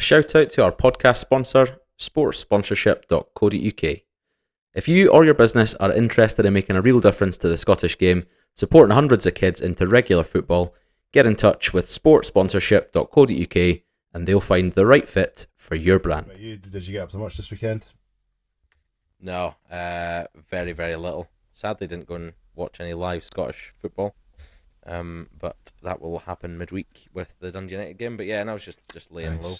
Shout out to our podcast sponsor, sportsponsorship.co.uk. If you or your business are interested in making a real difference to the Scottish game, supporting hundreds of kids into regular football, get in touch with sportsponsorship.co.uk and they'll find the right fit for your brand. Did you get up to much this weekend? No, very, very little. Sadly, didn't go and watch any live Scottish football, but that will happen midweek with the Dundee United game. But yeah, and I was just laying low.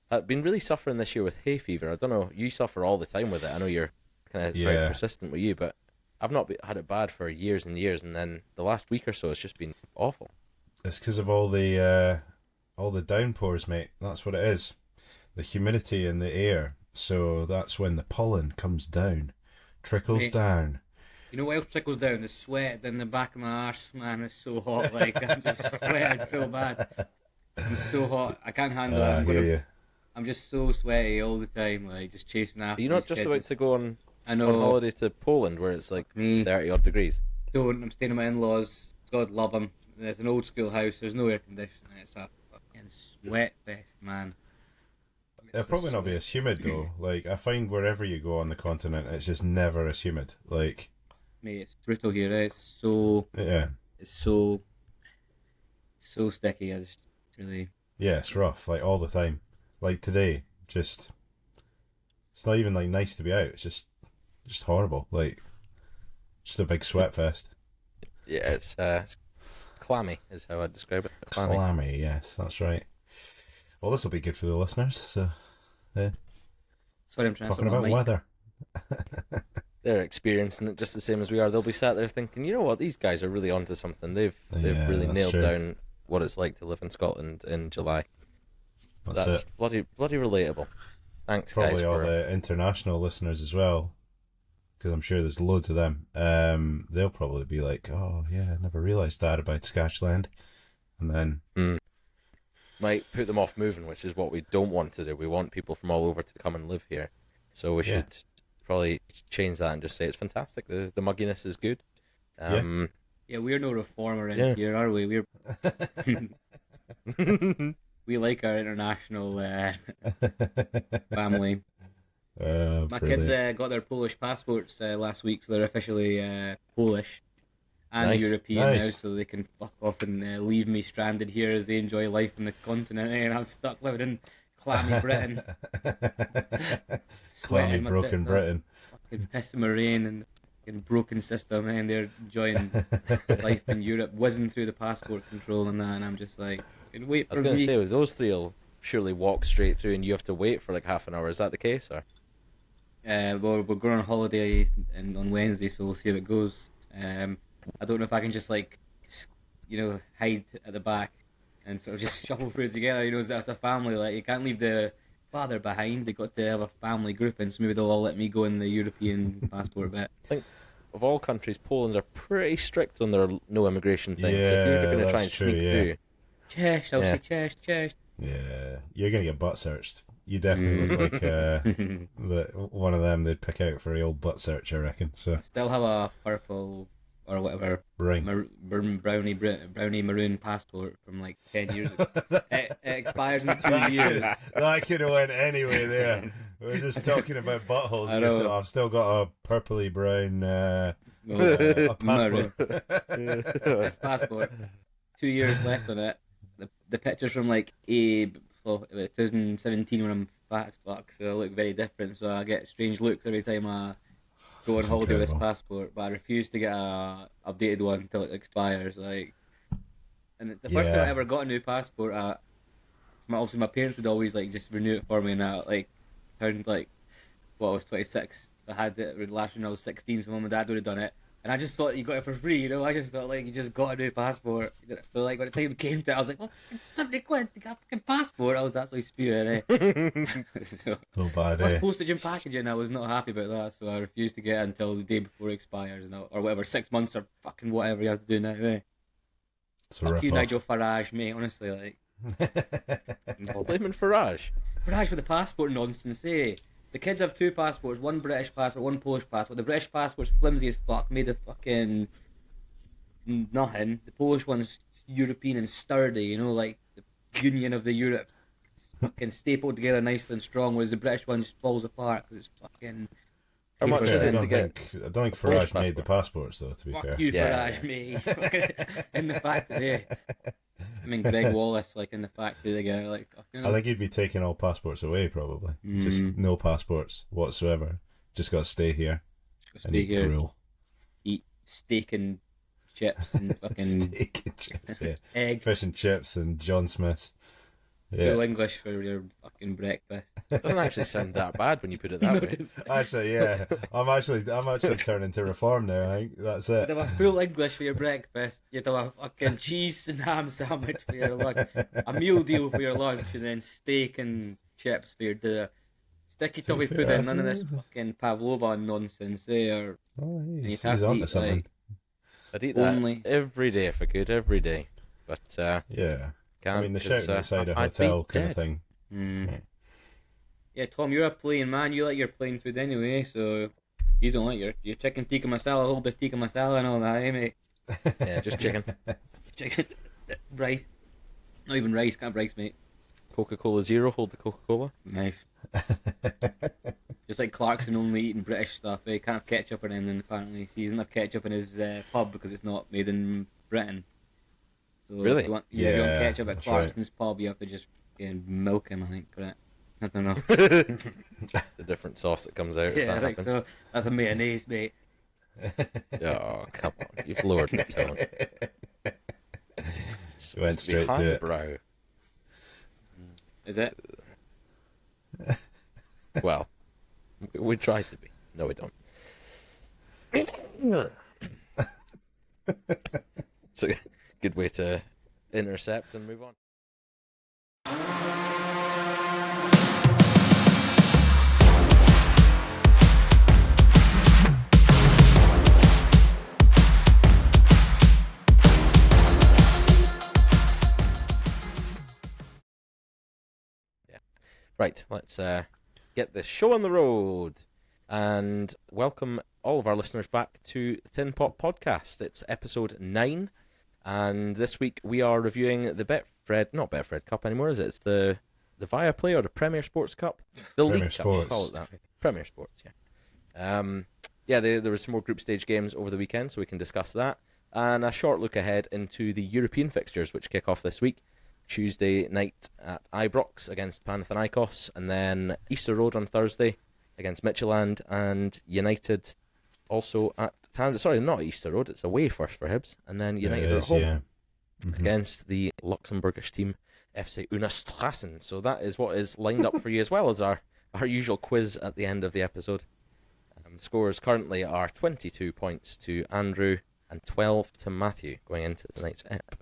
I've been really suffering this year with hay fever. I don't know, you suffer all the time with it. I know you're kind of very persistent with you, but I've not had it bad for years and years, and then the last week or so it's just been awful. It's because of all the downpours, mate. That's what it is. The humidity in the air. So that's when the pollen comes down, trickles down. You know what else trickles down? The sweat in the back of my arse, man. It's so hot. Like, I'm just sweating so bad. I'm so hot. I can't handle it. I'm just so sweaty all the time, like just chasing after. Are you not just kids. About to go on holiday to Poland where it's like 30 odd degrees? I'm staying at my in-laws. God love them. It's an old school house. There's no air conditioning. It's a fucking sweat fest, man. It'll probably not be as humid though. Like I find wherever you go on the continent, it's just never as humid. Like, mate, it's brutal here. Eh? It's so It's so sticky. I just really. Yeah, it's rough. Like all the time. Like today, it's not even like nice to be out. It's just horrible. Like, just a big sweat fest. Yeah, it's clammy, is how I'd describe it. Clammy, yes, that's right. Well, this will be good for the listeners. So, yeah. Sorry, I'm trying talking about weather. They're experiencing it just the same as we are. They'll be sat there thinking, you know what, these guys are really onto something. They've really nailed down what it's like to live in Scotland in July. That's bloody relatable. Thanks, probably guys. Probably all the international listeners as well, because I'm sure there's loads of them. They'll probably be like, "Oh yeah, I never realised that about Scotland," and then might put them off moving, which is what we don't want to do. We want people from all over to come and live here, so we should probably change that and just say it's fantastic. The mugginess is good. Yeah, we're no reformer in here, are we? We're we like our international family. My kids got their Polish passports last week, so they're officially Polish and European now, so they can fuck off and leave me stranded here as they enjoy life on the continent, and I'm stuck living in clammy Britain. Clammy, broken Britain. Fucking piss in my rain and fucking broken system, and they're enjoying life in Europe, whizzing through the passport control and that, and I'm just like, wait for me. I was going to say, those three will surely walk straight through and you have to wait for like half an hour. Is that the case? Or? Well, we're going on holiday on Wednesday, so we'll see how it goes. I don't know if I can just hide at the back and sort of just shuffle through together. You know, as a family, like you can't leave the father behind. They got to have a family group, and so maybe they'll all let me go in the European passport bit. I think of all countries, Poland are pretty strict on their no immigration thing. Yeah, so if you're going to try and sneak through. Chest, I'll say chest. Yeah, you're gonna get butt searched. You definitely look like one of them they'd pick out for the old butt search, I reckon. So I still have a purple or whatever brownie maroon passport from like 10 years ago. It expires in 2 years. That could have went anyway there. We're just talking about buttholes. I've still got a purpley brown passport. This passport. 2 years left on it. The picture's from like 2017 when I'm fat as fuck, so I look very different. So I get strange looks every time I go on holiday with this passport. But I refuse to get a updated one until it expires. Like, and the first time I ever got a new passport, obviously my parents would always like just renew it for me, and I like turned like I was 26. I had it last when I was 16, so mum and dad would have done it. And I just thought you got it for free, you know. I just thought like you just got a new passport. So like when the time came to it, I was like, "What? 70 quid to get a fucking passport?" I was absolutely spewing. So bad. Plus postage and packaging, I was not happy about that, so I refused to get it until the day before it expires, or whatever, 6 months or fucking whatever you have to do now. Fuck you, Nigel Farage, mate. Honestly, like. Blaming Farage. Farage for the passport nonsense, eh? The kids have two passports, one British passport, one Polish passport. The British passport's flimsy as fuck, made of fucking nothing. The Polish one's European and sturdy, you know, like the Union of the Europe fucking stapled together nicely and strong, whereas the British one just falls apart because it's fucking. How much Fair, is I it don't to get? I don't think a Polish Farage made the passports, though, to be Fuck fair. you, Yeah. Farage, mate. In the factory. I mean, Greg Wallace, like, in the factory together, like, fucking. I think he'd be taking all passports away, probably. Just no passports whatsoever. Just got to stay here and stay eat here, gruel. eat steak and chips and fucking Steak and chips, yeah. egg. Fish and chips and John Smith's. Yeah. Full English for your fucking breakfast. It doesn't actually sound that bad when you put it that way. Actually, yeah. I'm actually turning to reform now. I think that's it. You'd have a full English for your breakfast. You'd have a fucking cheese and ham sandwich for your lunch, a meal deal for your lunch, and then steak and chips for your dinner. Sticky To be toffee fair, pudding, that's none of this it. fucking pavlova nonsense, eh? Or Oh, you'd he's have to on to eat, something. like, I'd eat that only. every day if I could, every day. But Yeah. can't. I mean, the 'cause, shouting outside a I'd be hotel kind of dead. thing. Yeah, Tom, you're a plain man. You like your plain food anyway, so you don't like your chicken tikka masala, whole beef tikka masala, and all that, eh, mate? Yeah, just chicken. Chicken, rice. Not even rice, can't have rice, mate. Coca-Cola Zero, hold the Coca-Cola. Nice. Just like Clarkson only eating British stuff. He can't have ketchup or anything, apparently. So he doesn't have ketchup in his pub because it's not made in Britain. So Really? If you want, if you want Yeah, ketchup at that's Clarkson's pub, you have to just milk him, I think, for it. I don't know. The different sauce that comes out. Yeah, if that right, happens. so that's a mayonnaise, mate. Oh, come on. You've lowered the tone. It's Went supposed to be straight to it. highbrow. Is it? Well, we tried to be. No, we don't. It's a good way to intercept and move on. Right, let's get this show on the road and welcome all of our listeners back to the Tinpot podcast. It's episode 9, and this week we are reviewing the not Betfred Cup anymore, is it? It's the Viaplay or the Premier Sports Cup? The Premier League Sports. Cup, call it that. Premier Sports, yeah. There were some more group stage games over the weekend, so we can discuss that. And a short look ahead into the European fixtures, which kick off this week. Tuesday night at Ibrox against Panathinaikos, and then Easter Road on Thursday against Midtjylland, and United also at sorry, not Easter Road, it's away first for Hibs, and then United at home yeah. against the Luxembourgish team FC Strachen. So that is what is lined up for you, as well as our usual quiz at the end of the episode. Scores currently are 22 points to Andrew and 12 to Matthew going into tonight's ep.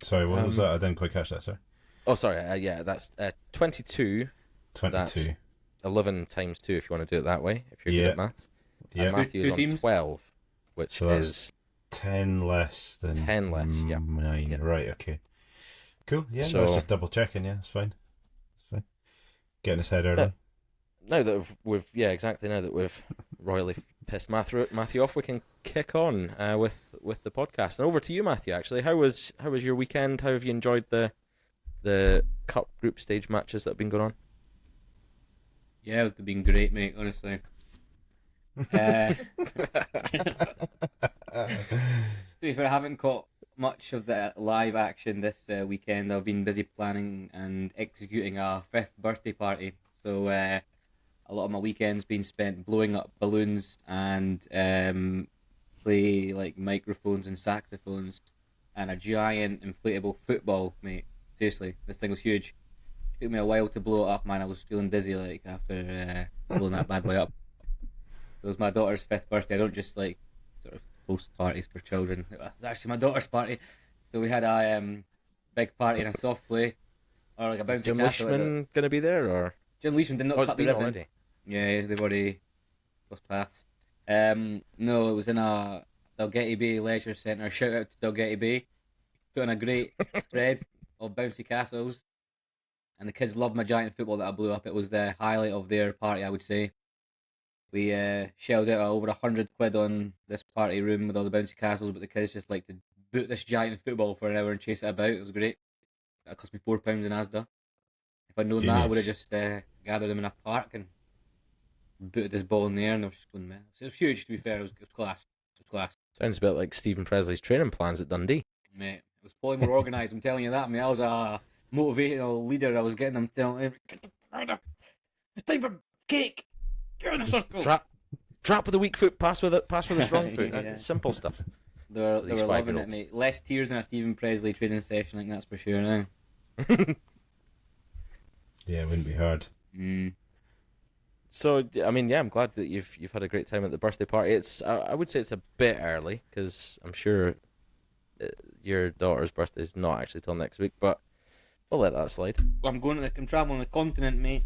Sorry, what was that? I didn't quite catch that, sir. Oh, sorry. Yeah, that's 22. 22. That's 11 times 2 if you want to do it that way, if you're good at maths. Yeah. And Matthew's Two on teams? 12, which So that's is 10 less than 10 less, yeah. mine. Yeah. Right, okay. Cool, yeah, So- no, it's just double checking, yeah, it's fine. It's fine. Getting his head early. now that we've royally pissed Matthew off, we can kick on with the podcast. And over to you, Matthew. Actually, how was your weekend? How have you enjoyed the cup group stage matches that have been going on? Yeah, they've been great, mate, honestly. To be fair, I haven't caught much of the live action this weekend. I've been busy planning and executing a 5th birthday party. So a lot of my weekend's been spent blowing up balloons and play like microphones and saxophones and a giant inflatable football, mate. Seriously, this thing was huge. It took me a while to blow it up, man. I was feeling dizzy like after blowing that bad boy up. It was my daughter's 5th birthday. I don't just like sort of host parties for children. It was actually my daughter's party. So we had a big party and a soft play, or like a Is bouncy Jim castle. Leishman going to be there, or Jim Leishman did not it's cut the been ribbon. already? Yeah, they've already crossed paths. No, it was in a Dalgety Bay Leisure Centre. Shout out to Dalgety Bay. Put on a great spread of bouncy castles. And the kids loved my giant football that I blew up. It was the highlight of their party, I would say. We shelled out over £100 on this party room with all the bouncy castles, but the kids just like to boot this giant football for an hour and chase it about. It was great. That cost me £4 in Asda. If I'd known that, I would have Genius. just gathered him in a park and booted his ball in the air, and I was just going, man. It was huge, to be fair. It was class. It was class. Sounds a bit like Stephen Presley's training plans at Dundee. Mate, it was probably more organised, I'm telling you that, mate. I was a motivational leader. I was getting them telling him, it's time for cake. Get in the circle. Trap with a weak foot, pass with a strong foot. Yeah. Simple stuff. They were loving it, 5-year-olds. mate. Less tears in a Stephen Presley training session, like that's for sure now. Yeah, it wouldn't be hard. So, I mean, yeah, I'm glad that you've had a great time at the birthday party. It's I would say it's a bit early because I'm sure your daughter's birthday is not actually till next week, but we'll let that slide. Well, I'm travelling the continent, mate.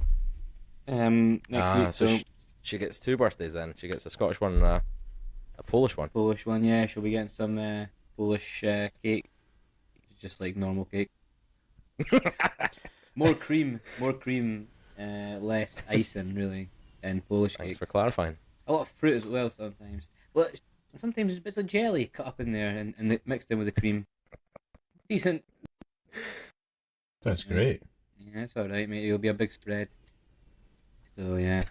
Next week, so she gets 2 birthdays then. She gets a Scottish one and a Polish one. Polish one, yeah. She'll be getting some Polish cake, just like normal cake. More cream, less icing, really, in Polish Thanks cakes. for clarifying. A lot of fruit as well sometimes. Well, sometimes bits of jelly cut up in there and mixed in with the cream. Decent. That's great. Yeah, it's alright, mate. It'll be a big spread. So, yeah.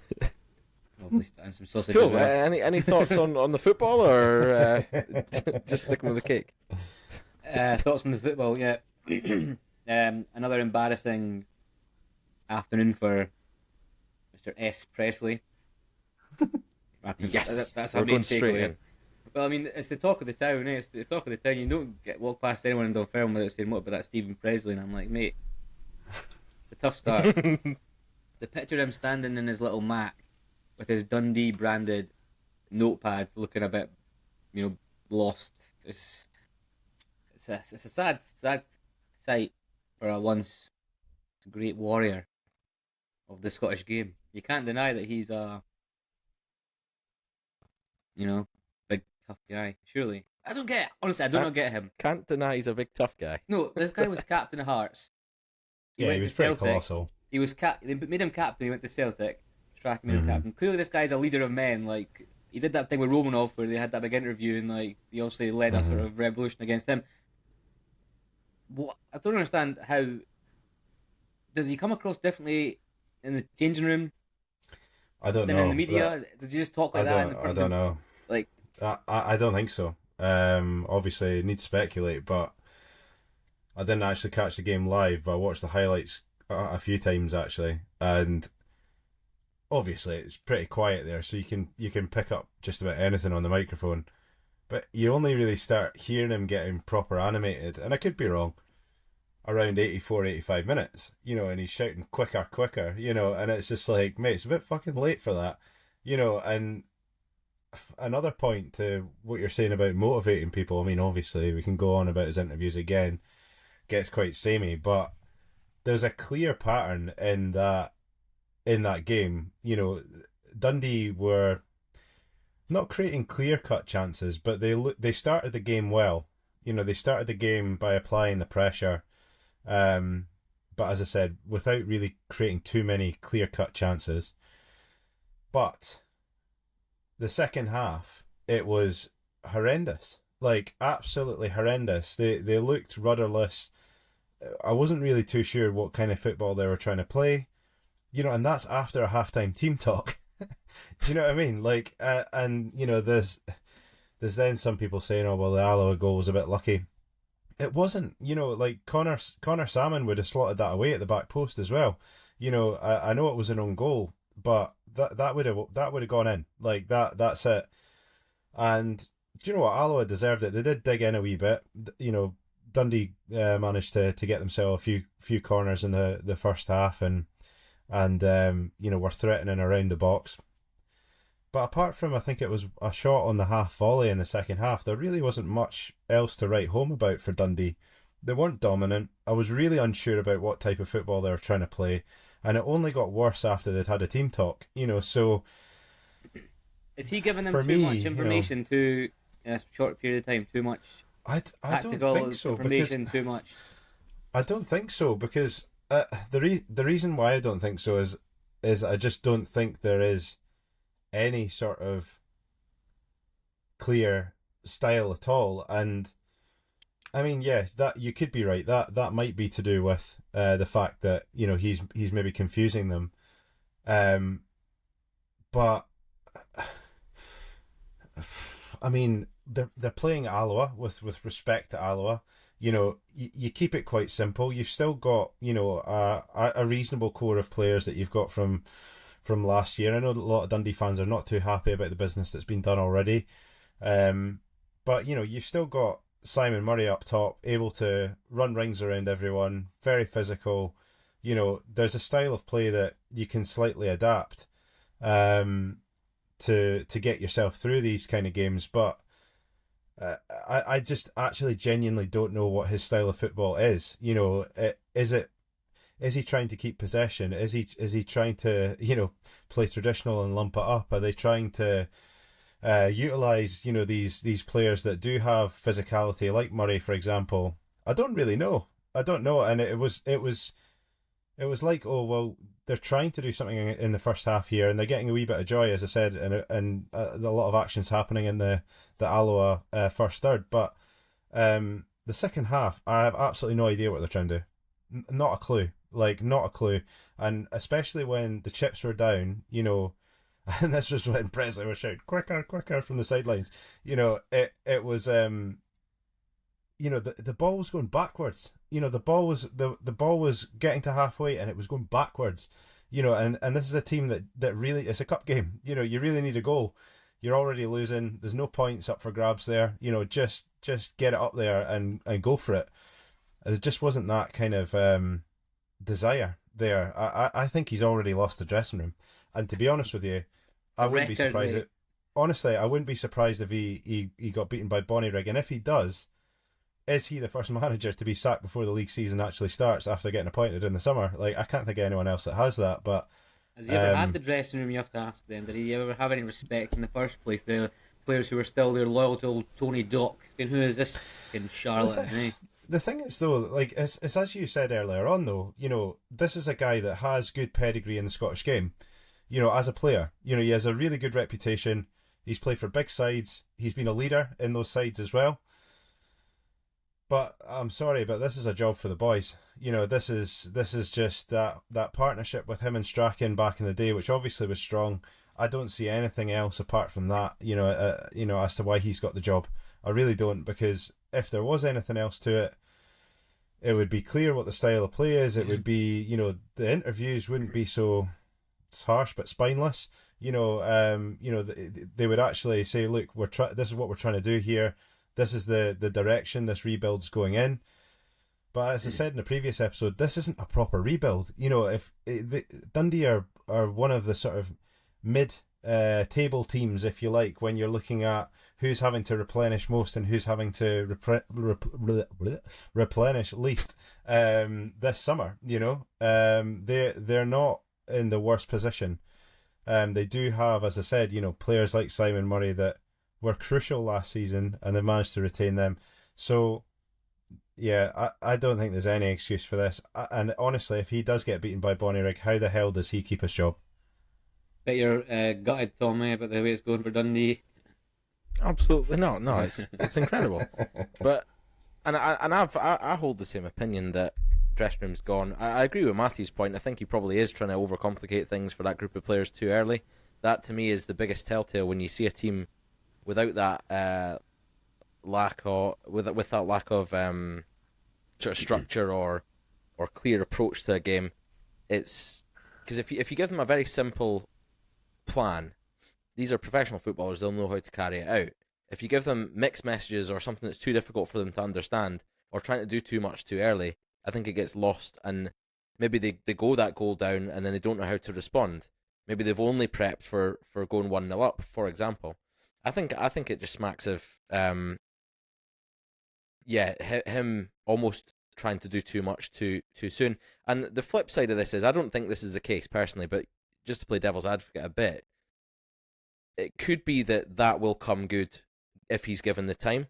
Probably and some sausage as Cool. well. Any thoughts on the football or just sticking with the cake? Thoughts on the football, yeah. Another embarrassing afternoon for Mr. S. Pressley. Yes, that's we're our main going straight takeaway. in. Well, I mean, it's the talk of the town, eh? It's the talk of the town. You don't walk past anyone in Dunfermline without saying, what about that Stephen Presley? And I'm like, mate, it's a tough start. The picture of him standing in his little Mac with his Dundee branded notepad looking a bit, lost. It's a sad sight for a once great warrior of the Scottish game. You can't deny that he's a, big tough guy. Surely, I don't get it. Honestly, I do not get him. Can't deny he's a big tough guy. No, this guy was captain of Hearts. He went was to pretty Celtic. colossal. He was They made him captain. He went to Celtic. Strachan made him captain. Clearly, this guy's a leader of men. Like, he did that thing with Romanov where they had that big interview, and like he obviously led a sort of revolution against him. What I don't understand, how does he come across differently in the changing room I don't than know. in the media? Does he just talk like that? I don't know. Like, I don't think so. Obviously, need to speculate, but I didn't actually catch the game live, but I watched the highlights a few times actually, and obviously it's pretty quiet there, so you can pick up just about anything on the microphone, but you only really start hearing him getting proper animated, and I could be wrong, around 85 minutes, and he's shouting quicker, and it's just like, mate, it's a bit fucking late for that, and another point to what you're saying about motivating people, I mean, obviously we can go on about his interviews again, gets quite samey, but there's a clear pattern in that game. Dundee were not creating clear-cut chances, but they started the game well. They started the game by applying the pressure, but as I said, without really creating too many clear-cut chances. But the second half, it was horrendous, like absolutely horrendous. They looked rudderless. I wasn't really too sure what kind of football they were trying to play, and that's after a halftime team talk. Do you know what I mean? Like, and there's then some people saying, oh well, the Alloa goal was a bit lucky. It wasn't. Like Connor Salmon would have slotted that away at the back post as well. I know it was an own goal, but that would have gone in. Like that's it. And do you know what? Alloa deserved it. They did dig in a wee bit. Dundee managed to get themselves a few corners in the first half, and were threatening around the box. But apart from, I think it was a shot on the half volley in the second half, there really wasn't much else to write home about for Dundee. They weren't dominant. I was really unsure about what type of football they were trying to play, and it only got worse after they'd had a team talk. So is he giving them too much information in a short period of time? Too much. I don't think so, information, too much. I don't think so, because the reason why I don't think so is I just don't think there is any sort of clear style at all, and I mean, yeah, that you could be right. That might be to do with the fact that he's maybe confusing them. Um, but I mean, they're playing Alloa with respect to Alloa. You keep it quite simple. You've still got a reasonable core of players that you've got from last year. I know that a lot of Dundee fans are not too happy about the business that's been done already. But you've still got Simon Murray up top, able to run rings around everyone, very physical. There's a style of play that you can slightly adapt to get yourself through these kind of games. But I just actually genuinely don't know what his style of football is. Is he trying to keep possession? Is he trying to play traditional and lump it up? Are they trying to utilize these players that do have physicality, like Murray, for example? I don't really know. I don't know, and it was like, oh well, they're trying to do something in the first half here, and they're getting a wee bit of joy, as I said, and a lot of actions happening in the Alloa first third. But the second half, I have absolutely no idea what they're trying to do. Not a clue. Like, not a clue. And especially when the chips were down, and this was when Pressley was shouting, quicker, quicker from the sidelines. It was the ball was going backwards. The ball was getting to halfway and it was going backwards. And this is a team that really, it's a cup game. You really need a goal. You're already losing. There's no points up for grabs there. Just get it up there and go for it. There just wasn't that kind of desire there. I think he's already lost the dressing room. And to be honest with you, I wouldn't be surprised. Honestly, I wouldn't be surprised if he got beaten by Bonnyrigg. And if he does, is he the first manager to be sacked before the league season actually starts after getting appointed in the summer? Like, I can't think of anyone else that has that. But has he ever had the dressing room? You have to ask them. Did he ever have any respect in the first place? The players who were still there, loyal to old Tony Dock. And who is this in Charlotte? The thing is, though, like it's as you said earlier on, though, this is a guy that has good pedigree in the Scottish game. As a player, he has a really good reputation. He's played for big sides. He's been a leader in those sides as well. But I'm sorry, but this is a job for the boys. This is just that partnership with him and Strachan back in the day, which obviously was strong. I don't see anything else apart from that. As to why he's got the job. I really don't, because if there was anything else to it, it would be clear what the style of play is. It would be, the interviews wouldn't be so harsh but spineless. They would actually say, look, this is what we're trying to do here. This is the direction this rebuild's going in. But as I said in the previous episode, this isn't a proper rebuild. If Dundee are one of the sort of mid table teams, if you like, when you're looking at who's having to replenish most and who's having to replenish least this summer. They're not in the worst position. They do have, as I said, players like Simon Murray that were crucial last season, and they managed to retain them. So yeah, I don't think there's any excuse for this. And honestly, if he does get beaten by Bonnyrigg, how the hell does he keep his job? Bet you're gutted, Tommy, about the way it's going for Dundee. Absolutely not. No, it's incredible. But I hold the same opinion that dressing room's gone. I agree with Matthew's point. I think he probably is trying to overcomplicate things for that group of players too early. That to me is the biggest telltale when you see a team without that lack of sort of structure or clear approach to a game. It's because if you give them a very simple plan, these are professional footballers, they'll know how to carry it out. If you give them mixed messages or something that's too difficult for them to understand, or trying to do too much too early, I think it gets lost, and maybe they go that goal down and then they don't know how to respond. Maybe they've only prepped for going 1-0 up, for example. I think it just smacks of him almost trying to do too much too soon. And the flip side of this is, I don't think this is the case personally, but just to play devil's advocate a bit, it could be that will come good if he's given the time.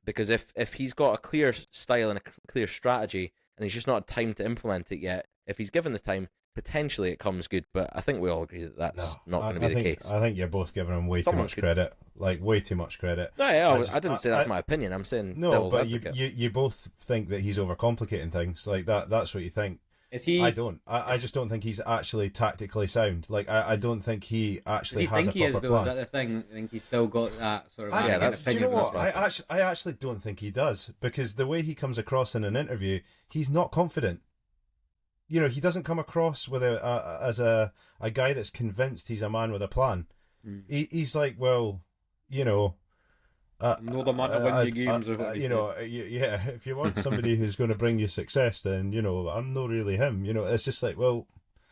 Because if he's got a clear style and a clear strategy and he's just not had time to implement it yet, if he's given the time, potentially it comes good, but I think we all agree that that's not going to be the case. I think you're both giving him way too much credit. Like, way too much credit. No, yeah, I didn't say that's my opinion. I'm saying no, devil's but advocate. you both think that he's overcomplicating things. Like, that's what you think. Is he? I don't. I just don't think he's actually tactically sound. Like, I don't think he actually has a proper plan. Does he think he is, though? Is that the thing? I think he's still got that sort of that's, opinion. You know what? I actually don't think he does, because the way he comes across in an interview, he's not confident. You know, he doesn't come across with as a guy that's convinced he's a man with a plan. He's like, well, you know, no, the man to win your games. You know, if you want somebody who's going to bring you success, then, you know, I'm not really him. You know, it's just like, well.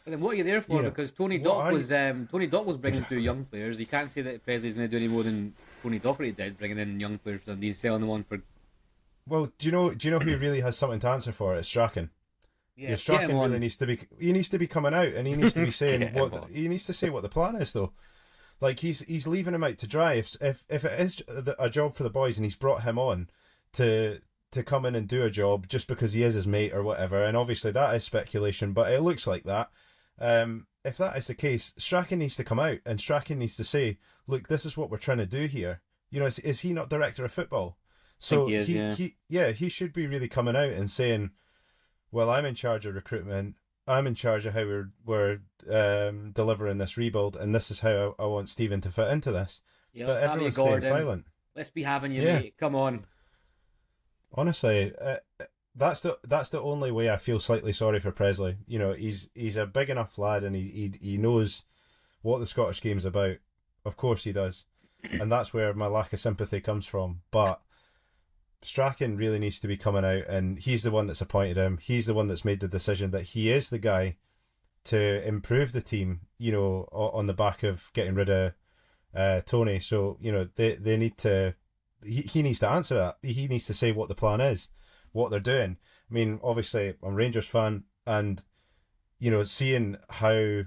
But then what are you there for? You know, because Tony Dock was bringing through young players. You can't say that Pressley's going to do any more than Tony Docherty did, bringing in young players for Dundee and selling them on for. Well, do you know who really has something to answer for? It's Strachan. Yeah, Strachan really needs to be. He needs to be coming out, and he needs to be saying he needs to say what the plan is, though. Like, he's leaving him out to dry. If it is a job for the boys, and he's brought him on to come in and do a job just because he is his mate or whatever, and obviously that is speculation, but it looks like that. If that is the case, Strachan needs to come out, and Strachan needs to say, "Look, this is what we're trying to do here." You know, is he not director of football? So he should be really coming out and saying, well, I'm in charge of recruitment. I'm in charge of how we're delivering this rebuild, and this is how I want Stephen to fit into this. Yeah, but everyone's staying silent. Let's be having you, mate. Come on. Honestly, that's the only way I feel slightly sorry for Pressley. You know, he's a big enough lad, and he knows what the Scottish game's about. Of course he does, and that's where my lack of sympathy comes from. But Strachan really needs to be coming out, and he's the one that's appointed him. He's the one that's made the decision that he is the guy to improve the team, you know, on the back of getting rid of Tony. So, you know, they need to, he needs to answer that. He needs to say what the plan is, what they're doing. I mean, obviously, I'm a Rangers fan, and, you know, seeing how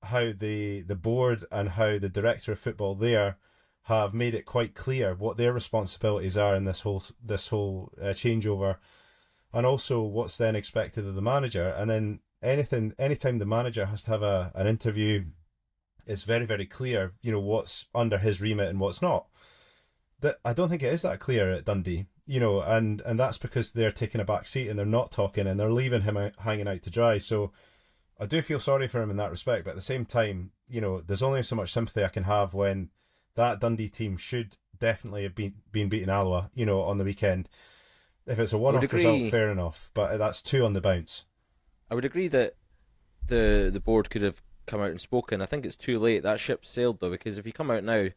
the board and how the director of football there have made it quite clear what their responsibilities are in this whole changeover, and also what's then expected of the manager. And then anytime the manager has to have an interview, it's very, very clear, you know, what's under his remit and what's not. That I don't think it is that clear at Dundee, you know, and that's because they're taking a back seat and they're not talking, and they're leaving him hanging out to dry. So I do feel sorry for him in that respect, but at the same time, you know, there's only so much sympathy I can have when that Dundee team should definitely have been beating Alloa, you know, on the weekend. If it's a one-off result, fair enough, but that's 2 on the bounce. I would agree that the board could have come out and spoken. I think it's too late. That ship sailed, though, because if you come out now,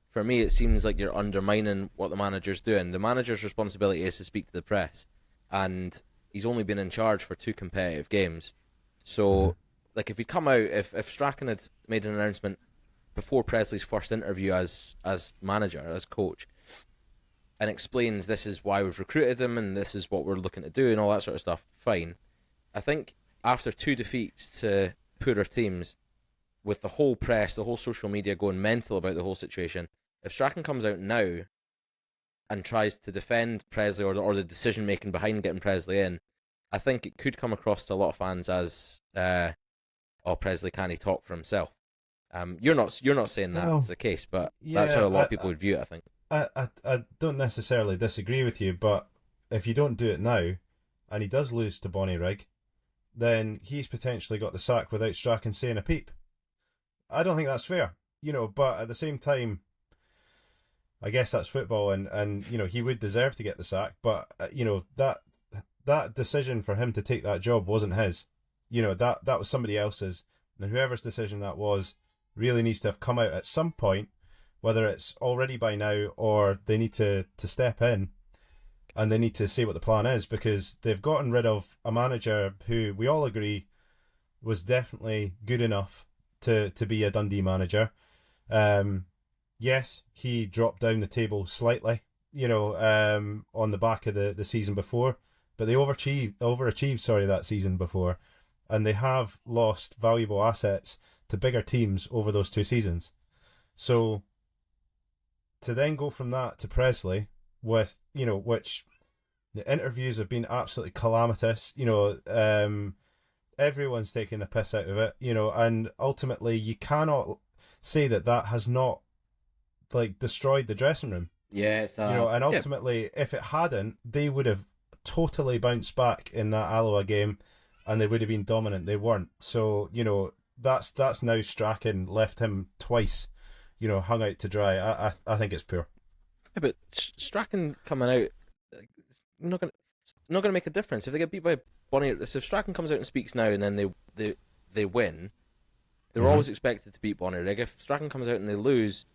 for me, it seems like you're undermining what the manager's doing. The manager's responsibility is to speak to the press, and he's only been in charge for 2 competitive games. So, like, if he'd come out, if Strachan had made an announcement before Pressley's first interview as manager, as coach, and explains this is why we've recruited him and this is what we're looking to do and all that sort of stuff, fine. I think after 2 defeats to poorer teams, with the whole press, the whole social media going mental about the whole situation, if Strachan comes out now and tries to defend Pressley or the decision making behind getting Pressley in, I think it could come across to a lot of fans as Pressley can't he talk for himself. You're not saying that's the case, but that's how a lot of people would view it, I think. I don't necessarily disagree with you, but if you don't do it now, and he does lose to Bonnie Rigg, then he's potentially got the sack without Strachan saying a peep. I don't think that's fair, you know, but at the same time, I guess that's football, and you know, he would deserve to get the sack, but you know, that decision for him to take that job wasn't his. You know, that was somebody else's, and whoever's decision that was really needs to have come out at some point, whether it's already by now or they need to step in and they need to say what the plan is, because they've gotten rid of a manager who we all agree was definitely good enough to be a Dundee manager. Yes, he dropped down the table slightly, you know, on the back of the season before, but they overachieved that season before, and they have lost valuable assets to bigger teams over those 2 seasons. So to then go from that to Pressley with, you know, which the interviews have been absolutely calamitous, you know, everyone's taking the piss out of it, and ultimately you cannot say that has not like destroyed the dressing room. Yeah, it's And ultimately, if it hadn't, they would have totally bounced back in that Alloa game, and they would have been dominant. They weren't. So that's now Strachan left him twice, hung out to dry. I think it's poor. Yeah, but Strachan coming out, it's not gonna make a difference if they get beat by Bonnie. So if Strachan comes out and speaks now, and then they win, they were always expected to beat Bonnyrigg. If Strachan comes out and they lose,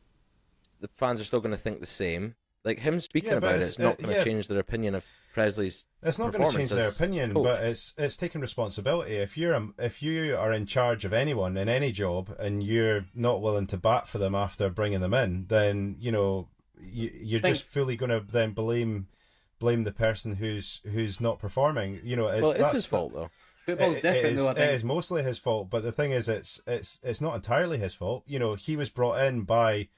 the fans are still going to think the same. Like him speaking about it's not going to change their opinion of Pressley's. It's not going to change their opinion, coach. But it's taking responsibility. If you are in charge of anyone in any job and you're not willing to bat for them after bringing them in, then you're just fully going to then blame the person who's not performing. It's his fault though. Football's different though. I think it is mostly his fault, but the thing is, it's not entirely his fault. He was brought in by.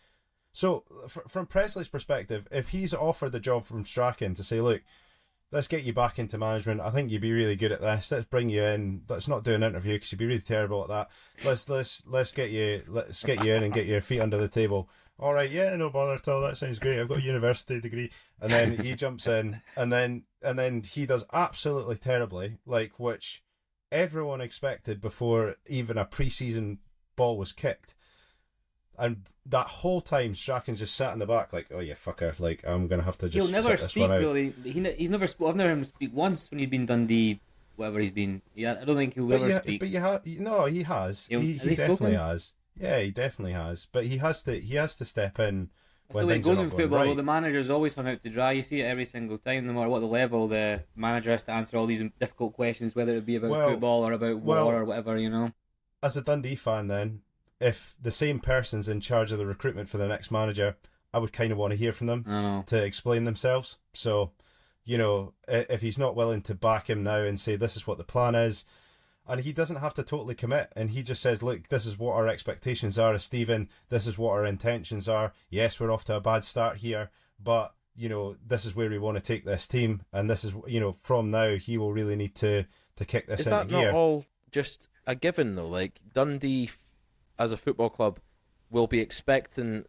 So, from Pressley's perspective, if he's offered the job from Strachan to say, look, let's get you back into management, I think you'd be really good at this, let's bring you in, let's not do an interview because you'd be really terrible at that, let's get you in and get your feet under the table. All right, yeah, no bother at all, that sounds great, I've got a university degree. And then he jumps in, and then he does absolutely terribly, which everyone expected before even a pre-season ball was kicked. And that whole time, Strachan just sat in the back like, "Oh, you fucker! I'm gonna have to just." He'll never sit this speak. one out. Really, he's never. I've never heard him speak once when he's been Dundee, whatever he's been. Yeah, I don't think he'll ever speak. But no, he has. He definitely has. Yeah, he definitely has. But he has to step in when the way it things goes are in not going football. right. The manager's always hung out to dry. You see it every single time, no matter what the level. The manager has to answer all these difficult questions, whether it be about football or about war or whatever. As a Dundee fan, then, if the same person's in charge of the recruitment for the next manager, I would kind of want to hear from them to explain themselves. So, if he's not willing to back him now and say this is what the plan is, and he doesn't have to totally commit, and he just says, look, this is what our expectations are as Stephen, this is what our intentions are. Yes, we're off to a bad start here, but, this is where we want to take this team, and this is, from now, he will really need to kick this into gear. Is that not all just a given, though? Like, Dundee as a football club will be expecting,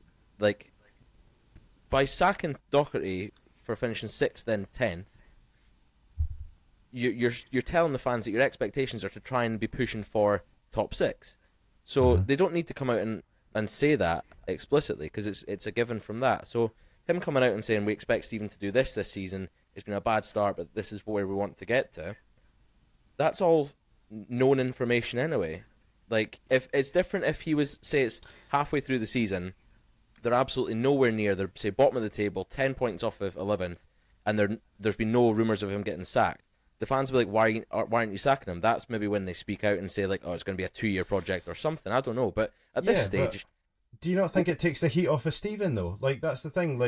by sacking Docherty for finishing 6th then 10th, you're telling the fans that your expectations are to try and be pushing for top 6. So they don't need to come out and say that explicitly, because it's a given from that. So him coming out and saying we expect Stephen to do this season, it's been a bad start, but this is where we want to get to, that's all known information anyway. If it's different if he was, say it's halfway through the season, they're absolutely nowhere near, they're, say, bottom of the table, 10 points off of 11th, and there's been no rumours of him getting sacked. The fans will be like, why aren't you sacking him? That's maybe when they speak out and say, oh, it's going to be a 2-year project or something. I don't know. But at this stage... Do you not think it takes the heat off of Stephen, though? That's the thing.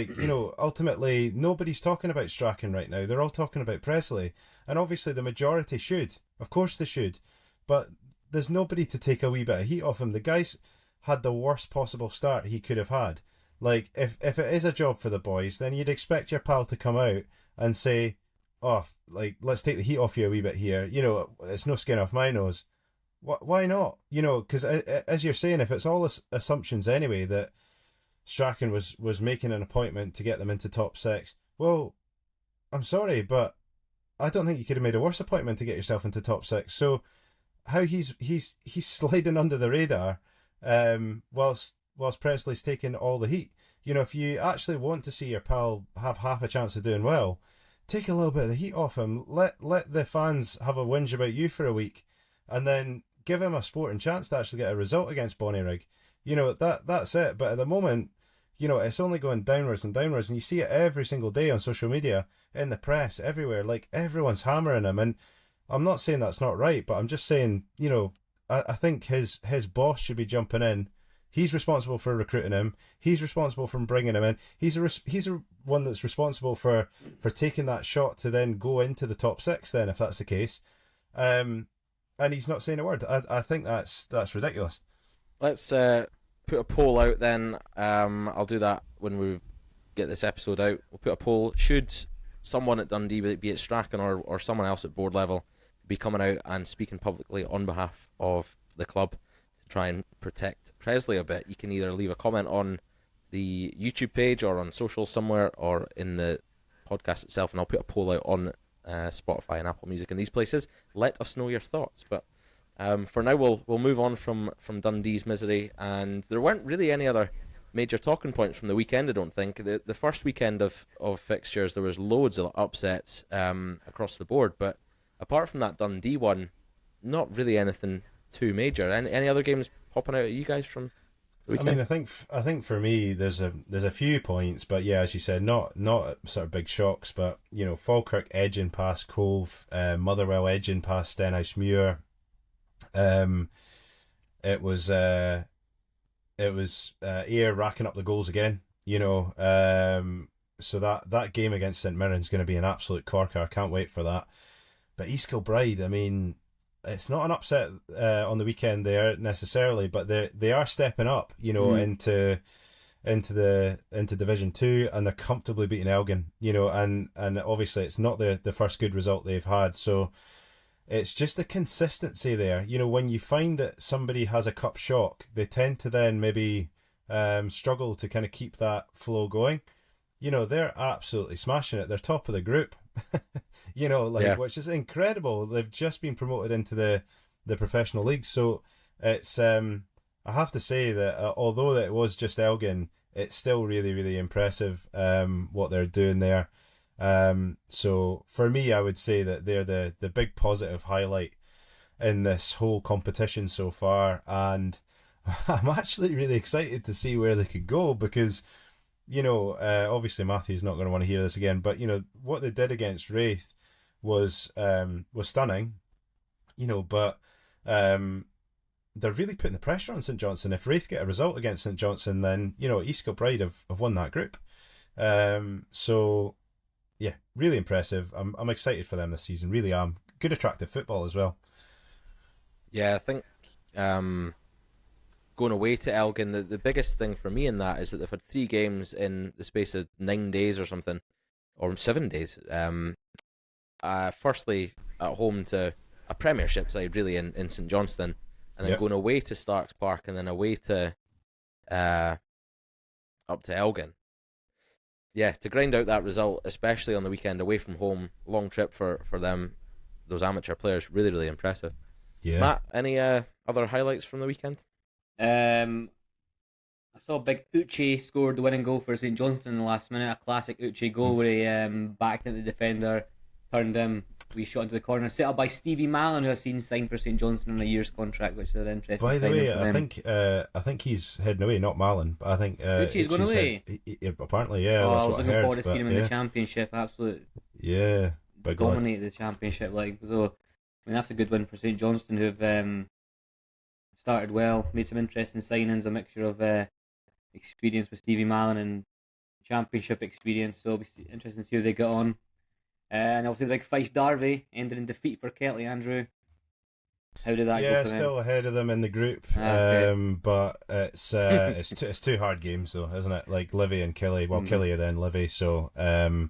Ultimately, nobody's talking about Strachan right now. They're all talking about Pressley. And obviously, the majority should. Of course they should. But there's nobody to take a wee bit of heat off him. The guy's had the worst possible start he could have had. If it is a job for the boys, then you'd expect your pal to come out and say, oh, let's take the heat off you a wee bit here. It's no skin off my nose. Why not? Because as you're saying, if it's all assumptions anyway that Strachan was making an appointment to get them into top 6, well, I'm sorry, but I don't think you could have made a worse appointment to get yourself into top 6. So how he's sliding under the radar, whilst Pressley's taking all the heat. If you actually want to see your pal have half a chance of doing well, take a little bit of the heat off him. Let the fans have a whinge about you for a week, and then give him a sporting chance to actually get a result against Bonnyrigg. That's it. But at the moment, it's only going downwards and downwards, and you see it every single day on social media, in the press, everywhere. Everyone's hammering him, and I'm not saying that's not right, but I'm just saying, I think his boss should be jumping in. He's responsible for recruiting him. He's responsible for bringing him in. He's a one that's responsible for taking that shot to then go into the top 6. Then, if that's the case, and he's not saying a word. I think that's ridiculous. Let's put a poll out then. I'll do that when we get this episode out. We'll put a poll. Should someone at Dundee, be it Strachan or someone else at board level, be coming out and speaking publicly on behalf of the club to try and protect Pressley a bit. You can either leave a comment on the YouTube page or on social somewhere or in the podcast itself, and I'll put a poll out on Spotify and Apple Music and these places. Let us know your thoughts. But for now, we'll move on from Dundee's misery, and there weren't really any other major talking points from the weekend, I don't think. The first weekend of fixtures, there was loads of upsets across the board, but apart from that Dundee one, not really anything too major. Any other games popping out at you guys from the weekend? I mean, I think for me, there's a few points, but yeah, as you said, not sort of big shocks, but you know, Falkirk edging past Cove, Motherwell edging past Stenhousemuir. It was Ayr racking up the goals again, you know. So that game against St Mirren's going to be an absolute corker. I can't wait for that. But East Kilbride, I mean, it's not an upset on the weekend there necessarily, but they are stepping up, you know, into Division 2, and they're comfortably beating Elgin, you know, and obviously it's not the first good result they've had, so it's just the consistency there. You know, when you find that somebody has a cup shock, they tend to then maybe struggle to kind of keep that flow going. You know, they're absolutely smashing it. They're top of the group. You know, like, which is incredible. They've just been promoted into the professional league. So it's I have to say that although it was just Elgin, it's still really, really impressive what they're doing there. So for me, I would say that they're the big positive highlight in this whole competition so far, and I'm actually really excited to see where they could go, because you know, obviously Matthew's not going to want to hear this again, but you know what they did against Wraith was stunning, you know, but they're really putting the pressure on St Johnstone. If Wraith get a result against St Johnstone, then you know East Kilbride have won that group. So yeah, really impressive. I'm excited for them this season. Really am. Good attractive football as well. Yeah, I think going away to Elgin, the biggest thing for me in that is that they've had 3 games in the space of 9 days or something, or 7 days. Firstly, at home to a Premiership side, really, in St Johnstone, and then going away to Starks Park, and then away to up to Elgin. Yeah, to grind out that result, especially on the weekend, away from home, long trip for them, those amateur players, really, really impressive. Yeah. Matt, any other highlights from the weekend? I saw Big Uche scored the winning goal for St Johnstone in the last minute. A classic Uche goal where he backed into the defender, turned him, we shot into the corner, set up by Stevie Mallon, who I've seen signed for St Johnstone on a year's contract, which is an interesting. By the way, I think he's heading away, not Mallon, but I think Uche's going away. Apparently, yeah. Oh, that's I was what looking I heard, forward to seeing him in the Championship. Absolute. Yeah, big dominated the Championship. Like, so, I mean, that's a good win for St Johnstone, who've started well, made some interesting signings, a mixture of experience with Stevie Mallon and Championship experience, so it'll be interesting to see how they get on. And obviously the big Fife Derby ended in defeat for Kelty. Andrew, how did that go for them? Still ahead of them in the group, okay. But it's two hard games though, isn't it? Like Livy and Killy, well Killy and then Livy, so I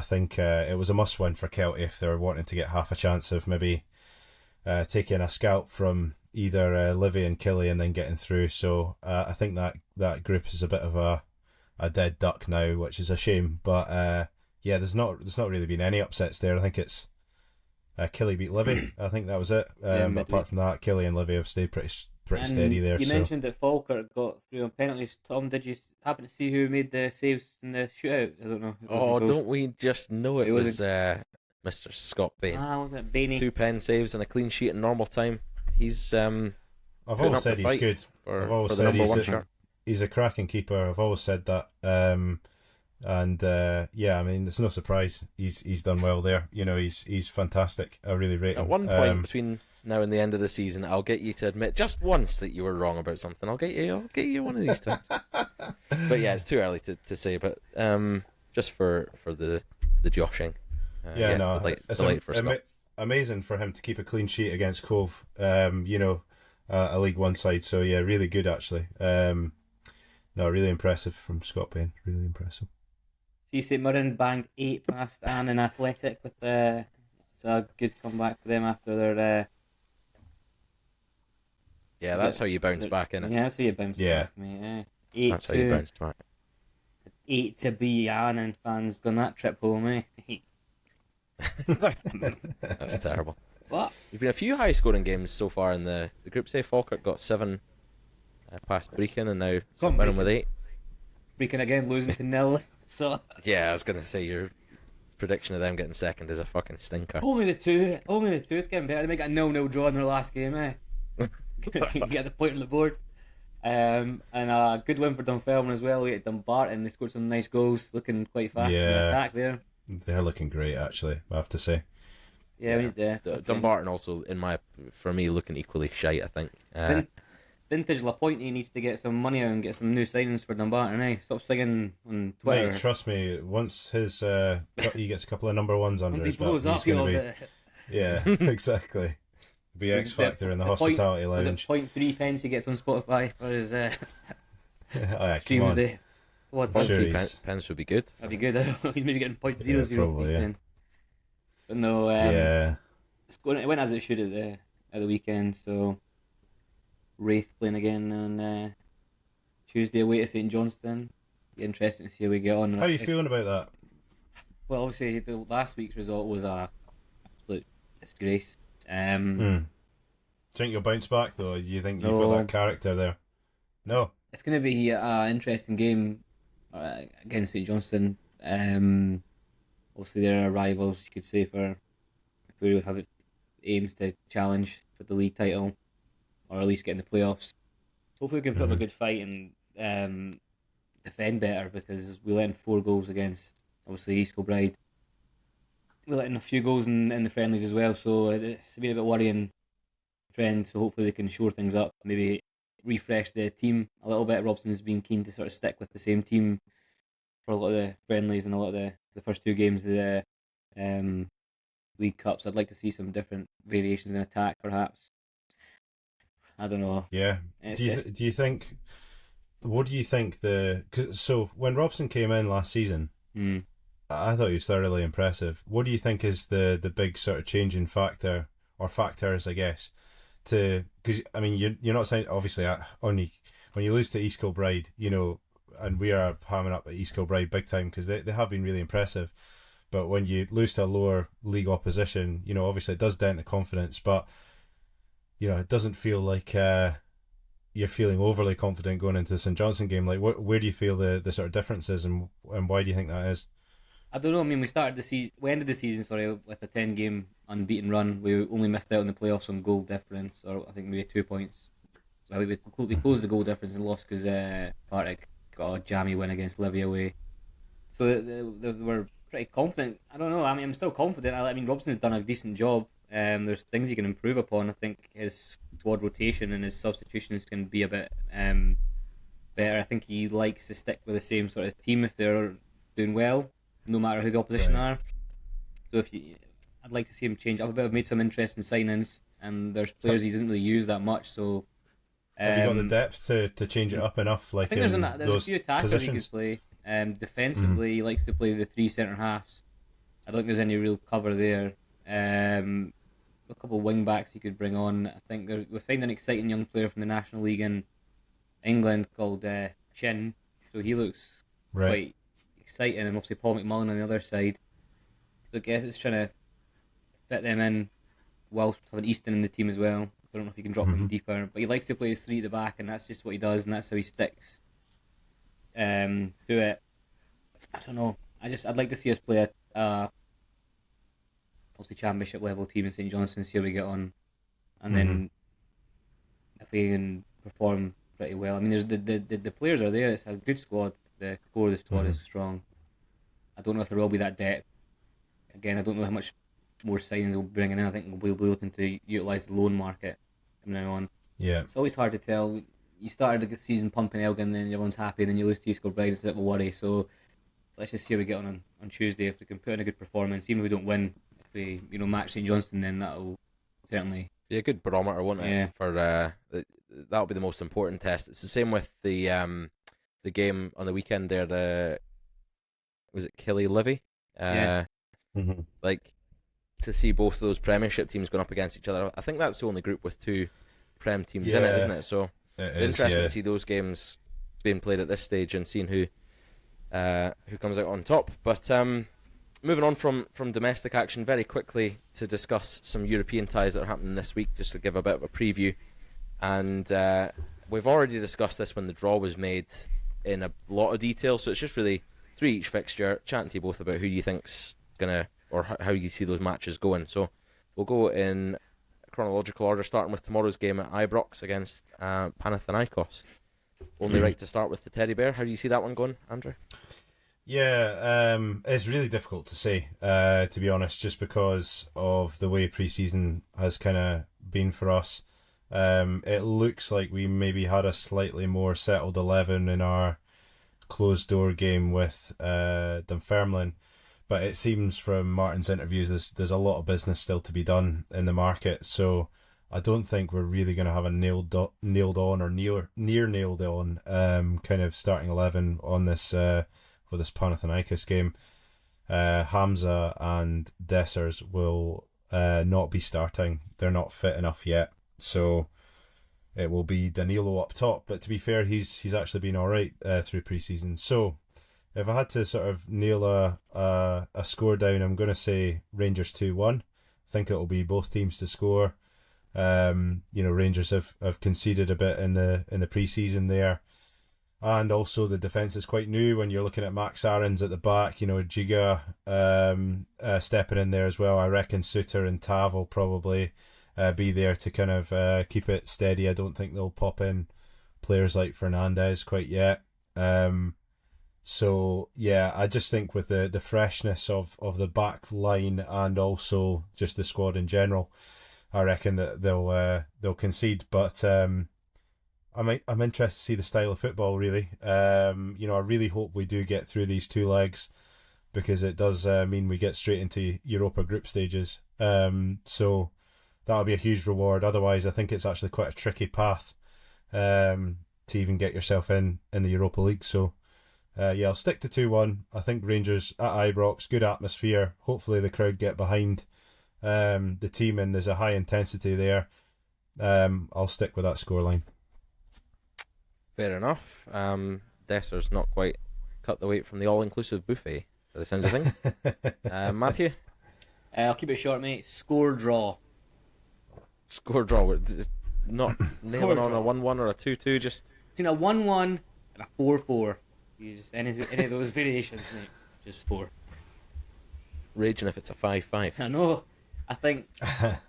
think it was a must win for Kelty if they were wanting to get half a chance of maybe taking a scalp from either Livy and Killy and then getting through. So I think that group is a bit of a dead duck now, which is a shame. But yeah, there's not really been any upsets there. I think it's Killy beat Livy. I think that was it. But apart from that, Killy and Livy have stayed pretty steady there. You mentioned that Falkirk got through on penalties. Tom, did you happen to see who made the saves in the shootout? I don't know. Don't we just know it was Mr. Scott Bain? Was it Bainey? 2 pen saves and a clean sheet in normal time. He's I've always said he's good. I've always said he's a cracking keeper. I've always said that. And yeah, I mean, it's no surprise he's done well there. You know, he's fantastic. I really rate him. At one point between now and the end of the season, I'll get you to admit just once that you were wrong about something. I'll get you one of these times. But yeah, it's too early to say. But just for the joshing. It's amazing for him to keep a clean sheet against Cove. You know, a League One side. So yeah, really good actually. No, really impressive from Scott Bain. Really impressive. See, St Mirren banged 8 past Anne in Athletic with a good comeback for them after their. Yeah, that's how you bounce back, innit? Yeah, that's how you bounce back, mate. Yeah. That's how you bounce back. 8 to be and fans going that trip home, eh? That's terrible. What? There's been a few high-scoring games so far in the group. Say Falkirk got 7 past Brecon, and now winning with 8. Brecon again losing to 0. So yeah, I was gonna say your prediction of them getting second is a fucking stinker. Only the two is getting better. They might get a 0-0 draw in their last game, eh? Get the point on the board. And a good win for Dunfermline as well. We at Dumbarton, they scored some nice goals, looking quite fast in the attack there. They're looking great, actually, I have to say. Yeah, we need to. Dumbarton also, for me, looking equally shite, I think. Vintage Lapointe needs to get some money out and get some new signings for Dumbarton, eh? Stop singing on Twitter. Mate, trust me, once he gets a couple of number ones under his belt, he's going to be... Yeah, exactly. Be X Factor in the hospitality lounge. Was it 0.3 pence he gets on Spotify for his streams there? What, 0.3 pence would be good. That'd be good. I don't know. He's maybe getting 0.003 pence. But no, it went as it should at the weekend. So Wraith playing again on Tuesday away to St Johnstone. Be interesting to see how we get on. How are you feeling about that? Well, obviously the last week's result was a absolute disgrace. Do you think you'll bounce back though? Do you think you've got that character there? No. It's going to be an interesting game against St Johnstone. Obviously, they're rivals, you could say, for if we have aims to challenge for the league title or at least get in the playoffs. Hopefully, we can put up a good fight and defend better because we let in 4 goals against obviously East Kilbride. We let in a few goals in the friendlies as well, so it's been a bit worrying trend. So hopefully they can shore things up, maybe refresh the team a little bit. Robson's been keen to sort of stick with the same team for a lot of the friendlies and a lot of the first 2 games of the League Cups. I'd like to see some different variations in attack, perhaps. I don't know. Yeah. Do you think? What do you think so when Robson came in last season? I thought he was thoroughly impressive. What do you think is the big sort of changing factor or factors, I guess, because I mean you're not saying obviously only when you lose to East Kilbride, and we are hamming up at East Kilbride big time because they have been really impressive, but when you lose to a lower league opposition, obviously it does dent the confidence, but it doesn't feel like you're feeling overly confident going into the St Johnstone game. Like where do you feel the sort of differences and why do you think that is? I don't know. I mean, we ended the season with a 10-game unbeaten run. We only missed out in the playoffs on goal difference, or I think maybe 2 points. So we closed the goal difference and lost because Farage got a jammy win against Livy away. So they were pretty confident. I don't know. I mean, I'm still confident. I mean, Robson's done a decent job. There's things he can improve upon. I think his squad rotation and his substitutions can be a bit better. I think he likes to stick with the same sort of team if they're doing well, no matter who the opposition are. So I'd like to see him change up a bit. I've made some interesting signings, and there's players he doesn't really use that much. So have you got the depth to change it up enough? Like I think there's a few attackers positions? He could play. Defensively, he likes to play the 3 centre halves. I don't think there's any real cover there. A couple of wing backs he could bring on. I think we find an exciting young player from the National League in England called Chin. So he looks quite exciting, and obviously Paul McMullen on the other side. So I guess it's trying to fit them in whilst having Easton in the team as well. I don't know if he can drop him deeper, but he likes to play his 3 at the back, and that's just what he does, and that's how he sticks to it. I don't know. I'd like to see us play a obviously championship level team in St Johnstone, see how we get on, and then if we can perform pretty well. I mean, there's the players are there. It's a good squad. The core of the squad is strong. I don't know if there will be that depth. Again, I don't know how much more signings we'll be bringing in. I think we'll be looking to utilise the loan market from now on. Yeah, it's always hard to tell. You started the season pumping Elgin, then everyone's happy, and then you lose to East Kilbride. It's a bit of a worry. So let's just see how we get on Tuesday. If we can put in a good performance, even if we don't win, if we match St Johnstone, then that'll certainly be a good barometer, won't it? Yeah. For that'll be the most important test. It's the same with the game on the weekend there. Was it Killy Livy? Yeah. Like to see both of those Premiership teams going up against each other. I think that's the only group with 2 Prem teams in it, isn't it? So it's interesting to see those games being played at this stage and seeing who comes out on top. But moving on from domestic action very quickly to discuss some European ties that are happening this week, just to give a bit of a preview. And we've already discussed this when the draw was made in a lot of detail, so it's just really 3 each fixture, chatting to you both about who you think's gonna, or how you see those matches going. So we'll go in chronological order, starting with tomorrow's game at Ibrox against Panathinaikos. Only right to start with the Teddy Bear. How do you see that one going, Andrew? Yeah, it's really difficult to say, to be honest, just because of the way pre-season has kind of been for us. It looks like we maybe had a slightly more settled 11 in our closed door game with Dunfermline, but it seems from Martin's interviews there's a lot of business still to be done in the market, so I don't think we're really going to have a nailed on or near nailed on kind of starting 11 on this for this Panathinaikos game. Hamza and Dessers will not be starting. They're not fit enough yet, so it will be Danilo up top. But to be fair, he's actually been all right through pre-season. So if I had to sort of nail a score down, I'm going to say Rangers 2-1. I think it will be both teams to score. Rangers have conceded a bit in the pre-season there, and also the defence is quite new when you're looking at Max Aarons at the back. Giga stepping in there as well. I reckon Suter and Tav will probably be there to kind of keep it steady. I don't think they'll pop in players like Fernandez quite yet. So yeah, I just think with the freshness of the back line and also just the squad in general, I reckon that they'll concede. But I'm interested to see the style of football, really. I really hope we do get through these 2 legs, because it does mean we get straight into Europa group stages. So that'll be a huge reward. Otherwise, I think it's actually quite a tricky path to even get yourself in the Europa League. So I'll stick to 2-1. I think Rangers at Ibrox, good atmosphere. Hopefully the crowd get behind the team and there's a high intensity there. I'll stick with that scoreline. Fair enough. Desser's not quite cut the weight from the all-inclusive buffet, by the sounds of things. Matthew? I'll keep it short, mate. Score draw. Score draw. We're not nailing on a 1-1 or a 2-2, just... Between a 1-1 and a 4-4. Just any of those variations, mate. Just 4. Raging if it's a 5-5. I know. I think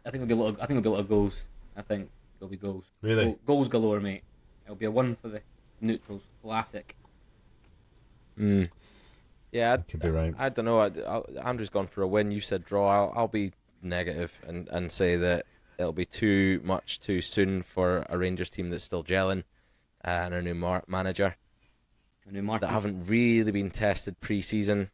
there'll be a lot of goals. I think there'll be goals. Really? Goals galore, mate. It'll be a 1 for the neutrals. Classic. Yeah, could be right. I don't know. Andrew's gone for a win. You said draw. I'll be negative and say that it'll be too much too soon for a Rangers team that's still gelling and a new manager that haven't really been tested pre-season.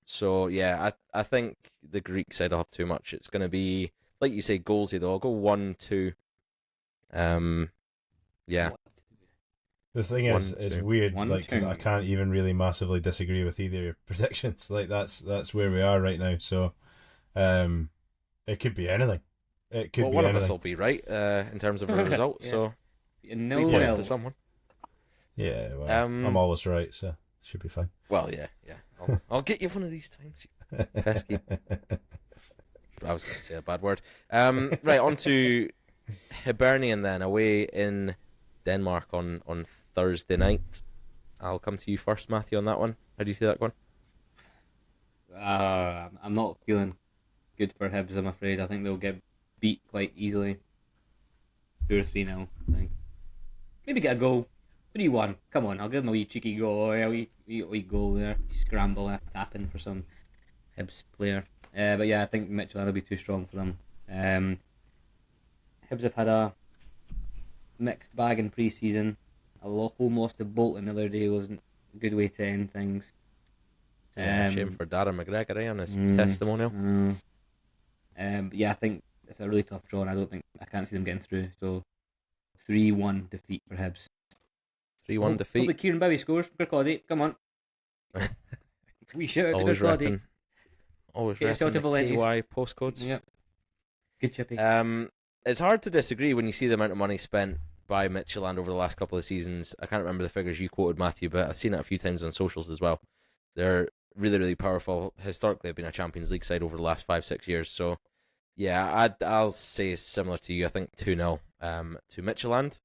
So yeah, I think the Greek side will have too much. It's going to be, like you say, goalsy though. I'll go 1-2. Yeah. The thing is, 1-2. it's weird, because I can't even really massively disagree with either of your predictions. Like that's where we are right now. So, it could be anything. It could be one anything. of us will be right in terms of a result. Yeah. So, No points to someone. Yeah, well, I'm always right, so should be fine. Well, yeah. I'll get you one of these times, you pesky. I was going to say a bad word. Right, on to Hibernian then, away in Denmark on Thursday night. I'll come to you first, Matthew, on that one. How do you see that going? I'm not feeling good for Hibs, I'm afraid. I think they'll get beat quite easily. 2 or 3-0, I think. Maybe get a goal. 3-1. Come on, I'll give them a wee cheeky goal. A wee goal there. Scramble, tap in for some Hibs player. But yeah, I think Mitchell will be too strong for them. Hibs have had a mixed bag in pre-season. Home loss to Bolton the other day wasn't a good way to end things. Shame for Darren McGregor on his testimonial. But yeah, I think it's a really tough draw, and I can't see them getting through. So 3-1 defeat for Hibs. 3-1 defeat. Probably Kieran Bowie scores for Kirkcaldy. Come on. We shout out to Always Kirkcaldy. always Yeah, repping sort the of Valenti's. KY postcodes. Yep. Good chippy. It's hard to disagree when you see the amount of money spent by Midtjylland over the last couple of seasons. I can't remember the figures you quoted, Matthew, but I've seen it a few times on socials as well. They're really, really powerful. Historically, they've been a Champions League side over the last 5-6 years. So, yeah, I'll say similar to you. I think 2-0 to Midtjylland,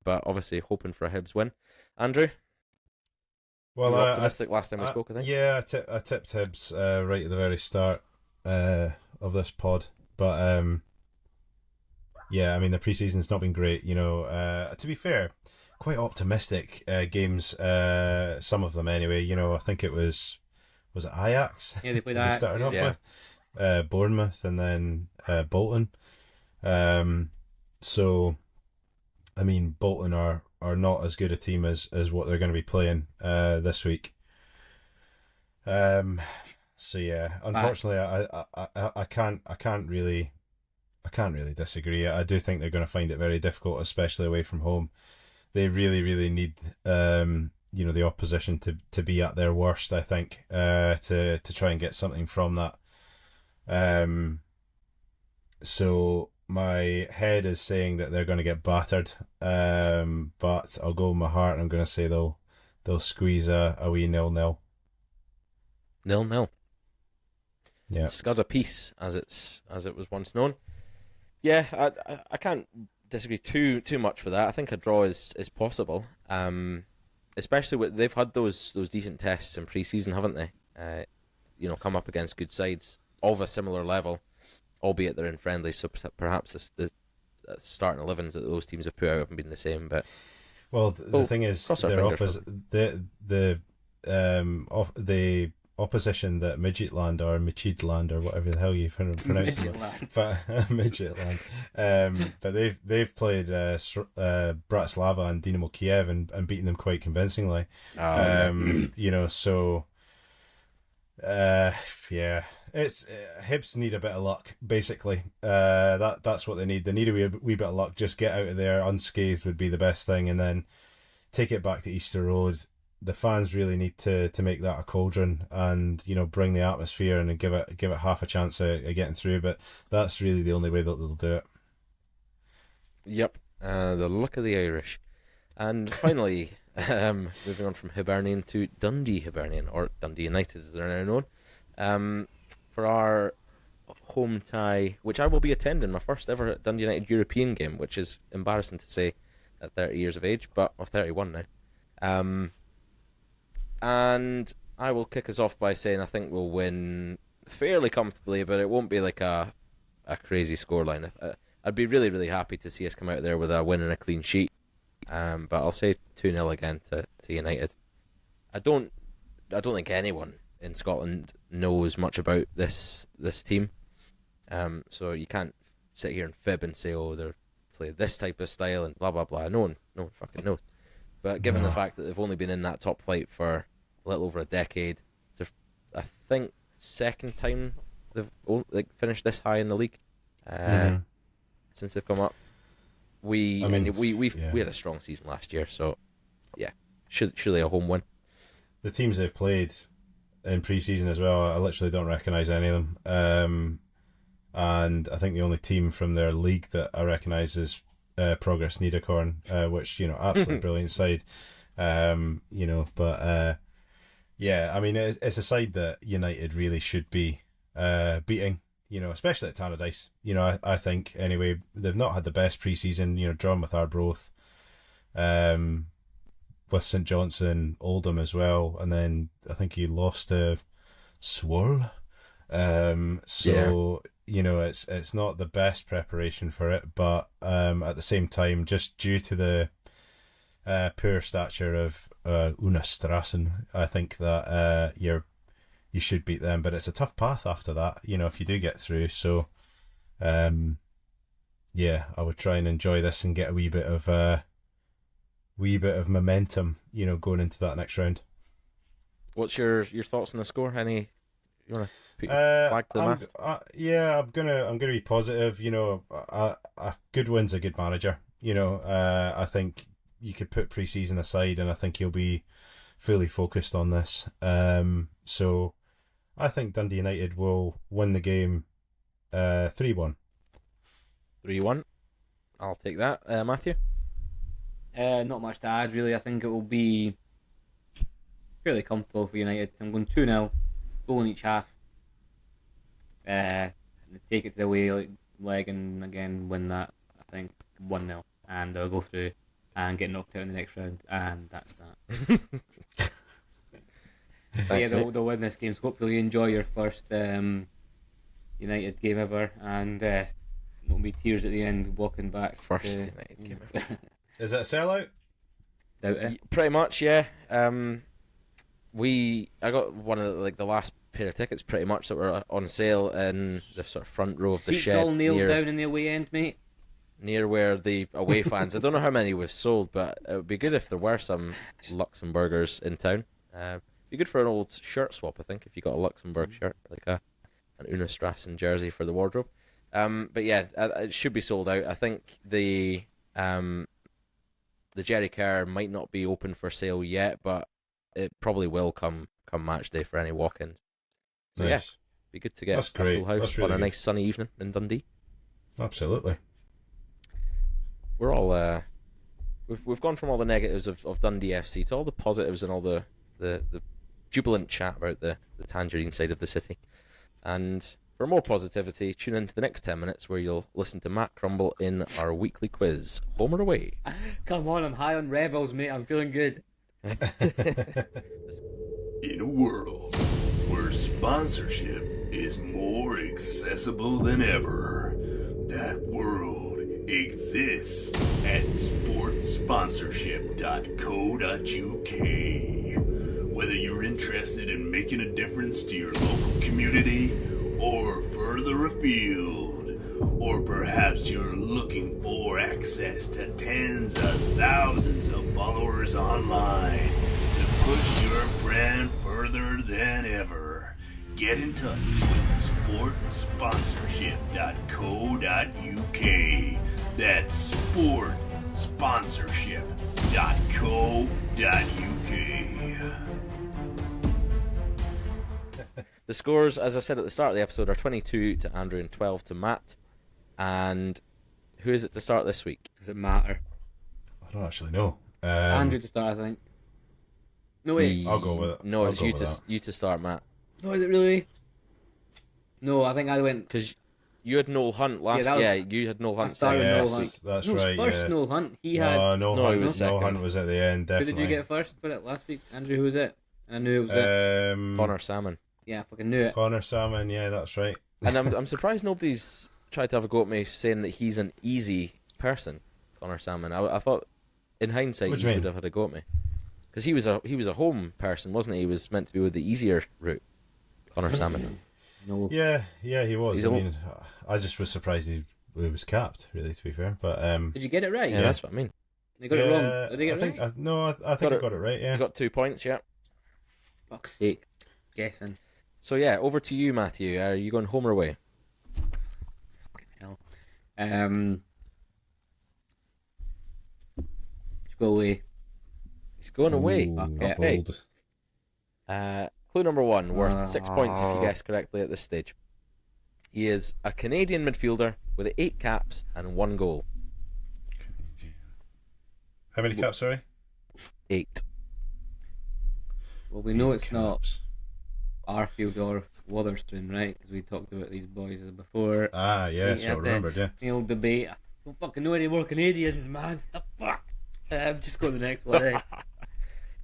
but obviously hoping for a Hibs win. Andrew? Well, you were optimistic last time we spoke, I think. Yeah, I tipped Hibs right at the very start of this pod. But, yeah, I mean, the pre-season's not been great. To be fair, quite optimistic games, some of them anyway. I think it was it Ajax? Yeah, they played They Ajax. started off Yeah. with Bournemouth and then Bolton. So, I mean, Bolton are not as good a team as what they're going to be playing this week. So yeah, unfortunately, I can't really disagree. I do think they're going to find it very difficult, especially away from home. They really, really need the opposition to be at their worst, I think, to try and get something from that. So my head is saying that they're going to get battered, but I'll go with my heart and I'm going to say they'll squeeze a wee 0-0. 0-0. Yeah, Scud a piece, as it was once known. Yeah, I can't disagree too much with that. I think a draw is possible. Especially with they've had those decent tests in pre-season, haven't they? Come up against good sides of a similar level, albeit they're in friendly. So perhaps the starting 11s that those teams have put out haven't been the same. But well, the thing is, the opposition that Midgetland or Midgetland or whatever the hell you pronounce it, but Midgetland. But they've played Bratislava and Dynamo Kiev and beaten them quite convincingly. So yeah, it's Hibs need a bit of luck basically. That's what they need. They need a wee bit of luck. Just get out of there unscathed would be the best thing, and then take it back to Easter Road. The fans really need to make that a cauldron and bring the atmosphere and give it half a chance of getting through. But that's really the only way that they'll do it. Yep, the luck of the Irish. And finally, moving on from Hibernian to Dundee Hibernian, or Dundee United as they're now known, for our home tie, which I will be attending, my first ever Dundee United European game, which is embarrassing to say at 30 years of age, or 31 now. And I will kick us off by saying I think we'll win fairly comfortably, but it won't be like a crazy scoreline. I'd be really, really happy to see us come out there with a win and a clean sheet. But I'll say 2-0 again to United. I don't think anyone in Scotland knows much about this team. So you can't sit here and fib and say, oh, they're play this type of style and blah blah blah. No one fucking knows. But given the fact that they've only been in that top flight for a little over a decade, it's I think second time they've finished this high in the league since they've come up. We had a strong season last year, so yeah, surely a home win. The teams they've played in pre-season as well, I literally don't recognise any of them. And I think the only team from their league that I recognise is Progress Niederkorn, which absolutely brilliant side. Yeah, I mean it's a side that United really should be beating. Especially at Tannadice. I think anyway they've not had the best pre-season. Drawn with Arbroath, with St Johnson, Oldham as well, and then I think he lost to Swirl. It's not the best preparation for it, but at the same time, just due to the poor stature of Una Strachan, I think that you should beat them. But it's a tough path after that, if you do get through. So, I would try and enjoy this and get a wee bit of momentum, going into that next round. What's your thoughts on the score? You want to put your flag to the mast? I'm gonna be positive. A good win's a good manager. I think you could put pre-season aside, and I think he'll be fully focused on this. So I think Dundee United will win the game 3-1. 3-1. I'll take that. Matthew? Not much to add, really. I think it will be fairly comfortable for United. I'm going 2-0, goal in each half. Take it to the away leg and again win that. I think 1-0, and they'll go through and get knocked out in the next round, and that's that. Thanks, they'll win this game. So hopefully you enjoy your first United game ever, and there'll be tears at the end walking back. First United game ever. Is it a sellout? Doubt it. Pretty much, yeah. I got one of the last pair of tickets pretty much that were on sale in the sort of front row of the Seats shed. all nailed down in the away end, mate. Near where the away fans. I don't know how many we've sold, but it would be good if there were some Luxembourgers in town. Be good for an old shirt swap, I think, if you got a Luxembourg shirt, like an Una Strachan jersey for the wardrobe. But yeah, it should be sold out. I think the Jerry Kerr might not be open for sale yet, but it probably will come match day for any walk-ins. So Nice. yeah, be good to get That's a great. full house That's really on a good. nice sunny evening in Dundee. Absolutely. We're all we've gone from all the negatives of Dundee FC to all the positives and all the jubilant chat about the tangerine side of the city. And for more positivity, tune in to the next 10 minutes where you'll listen to Matt Crumble in our weekly quiz, Home or Away. Come on, I'm high on Revels, mate. I'm feeling good. In a world where sponsorship is more accessible than ever, that world exists at sportsponsorship.co.uk. Whether you're interested in making a difference to your local community or further afield, or perhaps you're looking for access to tens of thousands of followers online to push your brand further than ever, get in touch with sportsponsorship.co.uk. That's sportsponsorship.co.uk. The scores, as I said at the start of the episode, are 22 to Andrew and 12 to Matt. And who is it to start this week? Does it matter? I don't actually know. Andrew to start, I think. No, wait. I'll go with it. No, I'll it's go you with that. you to start, Matt. No, is it really? No, I think I went. Because you had Noel Hunt last. that was- Yeah, you had Noel Hunt started second. Noel Yes, Hunt. that's No, right. first Yeah. Noel Hunt. He had. No, No, he Hunt, was no second. Hunt was at the end. Who Definitely. did you get first for it last week? Andrew, who was it? And I knew it was it. Connor Salmon. Yeah, I fucking knew it. Connor Salmon. Yeah, that's right. And I'm surprised nobody's tried to have a go at me saying that he's an easy person, Connor Salmon. I thought, in hindsight, What do you you would mean? have had a go at me. Because he was a home person, wasn't he? He was meant to be with the easier route, Connor Salmon. No. Yeah, he was. He's I a- mean, I just was surprised he was capped. Really, to be fair, but Did you get it right? Yeah, that's what I mean. They got it wrong. Did they get it I think, right? I think Got I it- got it right. Yeah. You got 2 points, yeah. Fuck's sake. Guessing. So yeah, over to you, Matthew. Are you going home or away? Hell. Let's go away. He's going away. Ooh, Okay. bold. Clue number 1, worth 6 points if you Oh. guess correctly at this stage. He is a Canadian midfielder with 8 caps and 1 goal. How many caps? Sorry. 8. Well, we know it's not Caps. Arfield or Wotherspoon, right? Because we talked about these boys before. Ah, yes, Yeah, I remembered. Yeah. The old debate. I don't fucking know any more Canadians, man. The fuck? Just go to the next one. Eh?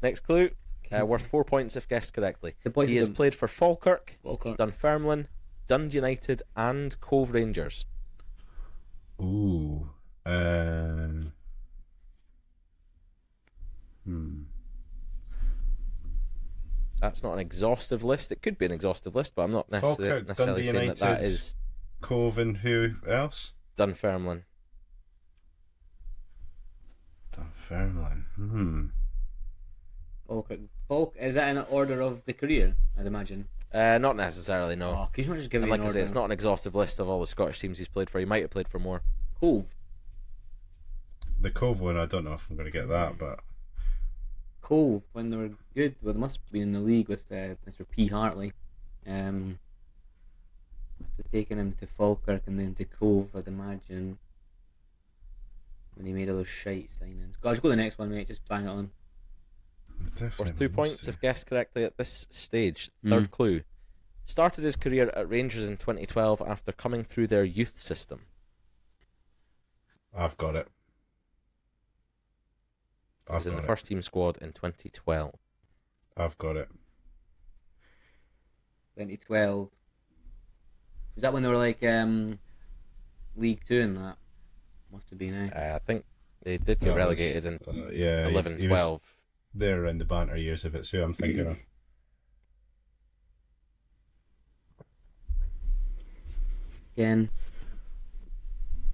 Next clue, worth 4 points if guessed correctly. The boys He with has them- played for Falkirk, Walcott. Dunfermline, Dundee United, and Cove Rangers. Ooh. That's not an exhaustive list. It could be an exhaustive list, but I'm not necessarily Falkirk, Dundee saying that United. is Cove and who else? Dunfermline. Dunfermline. Falk. Is that in order of the career? I'd imagine. Not necessarily, no. Oh, can you not just give And me like an I order? say, it's not an exhaustive list of all the Scottish teams he's played for. He might have played for more. Cove. The Cove one, I don't know if I'm going to get that, but Cove, when they were good, well, they must be in the league with Mr. P. Hartley. After taking him to Falkirk and then to Cove, I'd imagine, when he made all those shite signings. Let's go to the next one, mate. Just bang it on. Worth 2 points if guessed correctly at this stage. Third clue. Started his career at Rangers in 2012 after coming through their youth system. I've got it. He was in the first team squad in 2012. I've got it. 2012. Was that when they were like League Two and that? Must have been, I think they did get relegated in 11-12. They're around the banter years if it's who I'm thinking of. Again.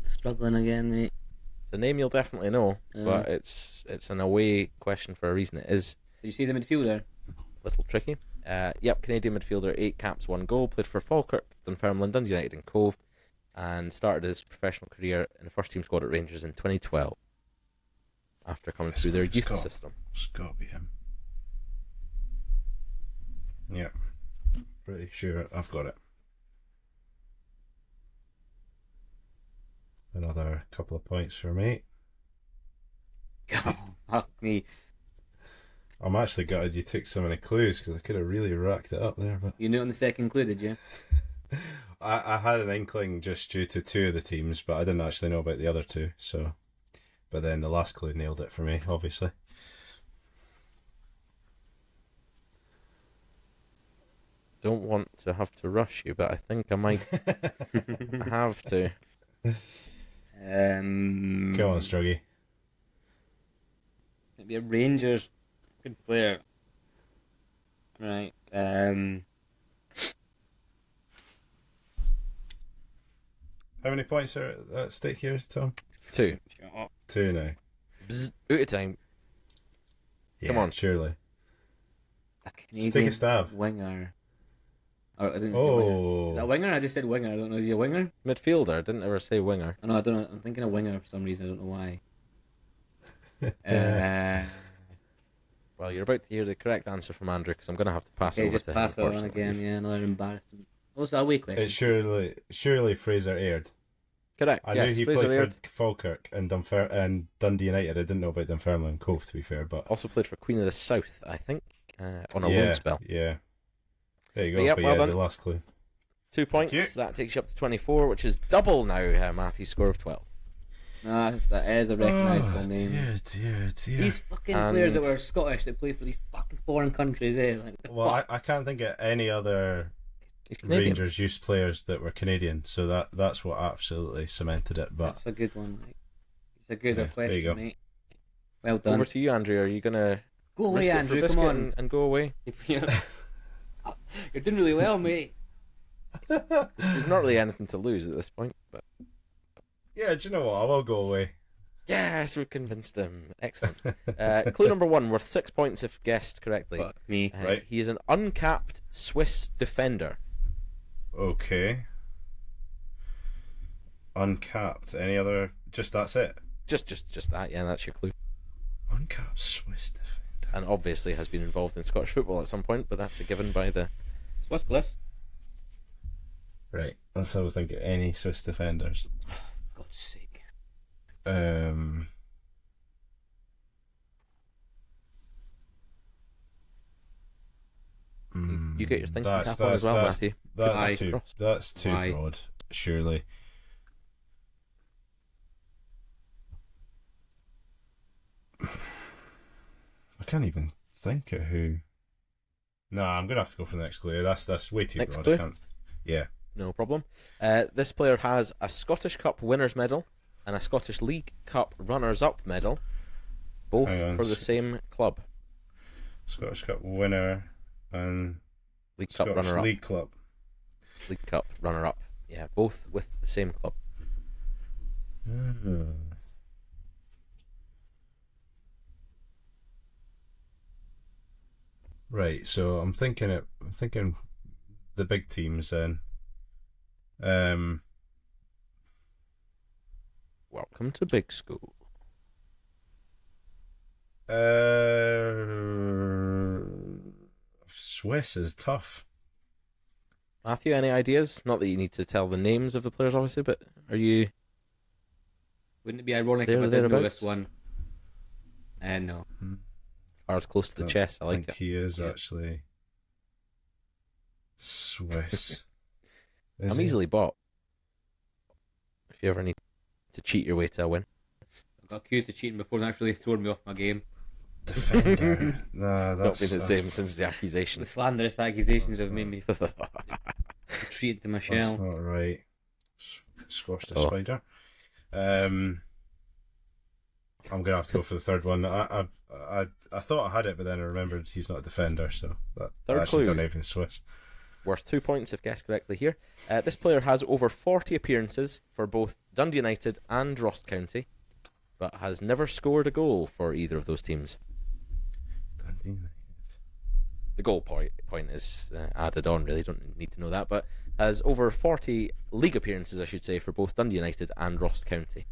Struggling again, mate. It's a name you'll definitely know, but it's an away question for a reason. It is. Did you see the midfielder? Little tricky. Canadian midfielder, 8 caps, 1 goal, played for Falkirk, Dunfermline, Dundee United and Cove, and started his professional career in the first team squad at Rangers in 2012 after coming through their youth system. It's got to be him. Yeah, pretty sure I've got it. Another couple of points for me. Oh, fuck me. I'm actually gutted you took so many clues because I could have really racked it up there. But You knew on the second clue, did you? I had an inkling just due to 2 of the teams, but I didn't actually know about the other 2. So, but then the last clue nailed it for me, obviously. Don't want to have to rush you, but I think I might have to. Come on, Struggy. It'd be a Rangers good player. Right. How many points are at stake here, Tom? 2. 2 now. Bzz, out of time. Come on. Surely. A Canadian take a stab. Winger. Or, I didn't say winger. Oh. Is that a winger? I just said winger. I don't know. Is he a winger? Midfielder, I didn't ever say winger. Oh, no, I don't know. I'm thinking of winger for some reason. I don't know why. Well, you're about to hear the correct answer from Andrew because I'm going to have to pass Okay, over just to pass him. it on again. Yeah, another embarrassment. Also, a wee question. It's surely Fraser Aird. Correct. I yes, knew he Fraser played Aird for Falkirk and Dundee United. I didn't know about Dunfermline and Cove, to be fair, but also played for Queen of the South, I think, on a loan spell. Yeah. There you go. But yeah, But well done. the last clue. 2 points. That takes you up to 24, which is double now Matthew's score of 12. Nah, that is a recognisable name. Dear. These fucking players that were Scottish that play for these fucking foreign countries, eh? Like, Well, I can't think of any other He's Canadian. Rangers youth players that were Canadian, so that's what absolutely cemented it. But that's a good one. Mate. It's a good Yeah, there you go. question, mate. Well done. Over to you, Andrew. Are you going to Go away, risk it for Andrew. biscuit Come on. and go away? You're doing really well, mate. There's not really anything to lose at this point, but yeah, do you know what? I will go away. yes, we've convinced him. Excellent. Clue number 1, worth 6 points if guessed correctly. Fuck me. Right. He is an uncapped Swiss defender. Okay. Uncapped. Any other? Just that's it. Just that. Yeah, that's your clue. Uncapped Swiss defender. And obviously has been involved in Scottish football at some point, but that's a given by the. Swiss bliss. Right. Let's have a think of any Swiss defenders. God's sake. You get your thinking That's cap on as well, Matthew. That's Aye. too Aye. broad. Surely. I can't even think of who. No, I'm gonna have to go for the next clue. That's way too Next broad. clue? I can't. Yeah. No problem. This player has a Scottish Cup winners medal and a Scottish League Cup runners-up medal, both Hang on, for the same club. Scottish Cup winner and League Cup Scottish runner-up. League Club. League Cup runner-up. Yeah, both with the same club. Right, so I'm thinking the big teams then. Welcome to big school. Swiss is tough. Matthew, any ideas? Not that you need to tell the names of the players, obviously, but are you... Wouldn't it be ironic There if or I did know thereabouts? this one? No. Cards close to the chest, I like think it. he is Yeah. actually Swiss. Is I'm he? easily bought. If you ever need to cheat your way to a win. I got accused of cheating before and actually throwing me off my game. Defender. Nah, It's not that's been the same since the The accusation. slanderous accusations have made me Oh, retreat to my That's shell. not right. Squashed a Oh. spider. I'm gonna have to go for the third one. I thought I had it, but then I remembered he's not a defender, so that Third actually clue. don't even Swiss. Worth 2 points if guessed correctly here. This player has over 40 appearances for both Dundee United and Ross County, but has never scored a goal for either of those teams. The goal point is added on, really. Don't need to know that, but has over 40 league appearances, I should say, for both Dundee United and Ross County.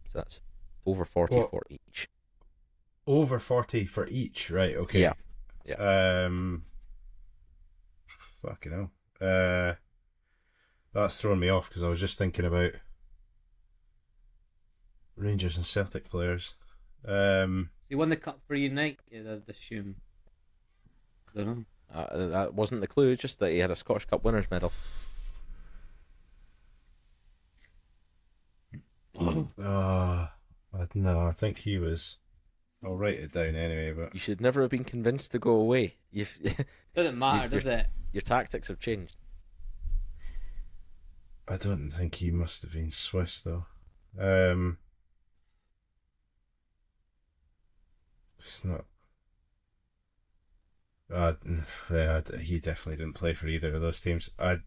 So that's over 40 What? for each. Over 40 for each, right? Okay. Yeah. Yeah. Fucking hell. That's thrown me off because I was just thinking about Rangers and Celtic players. So he won the cup for United, I'd assume. I don't know. That wasn't the clue, just that he had a Scottish Cup winners medal. No, I think he was. I'll write it down anyway, but You should never have been convinced to go away. Doesn't matter, does it? Your tactics have changed. I don't think he must have been Swiss though. It's not. He definitely didn't play for either of those teams. I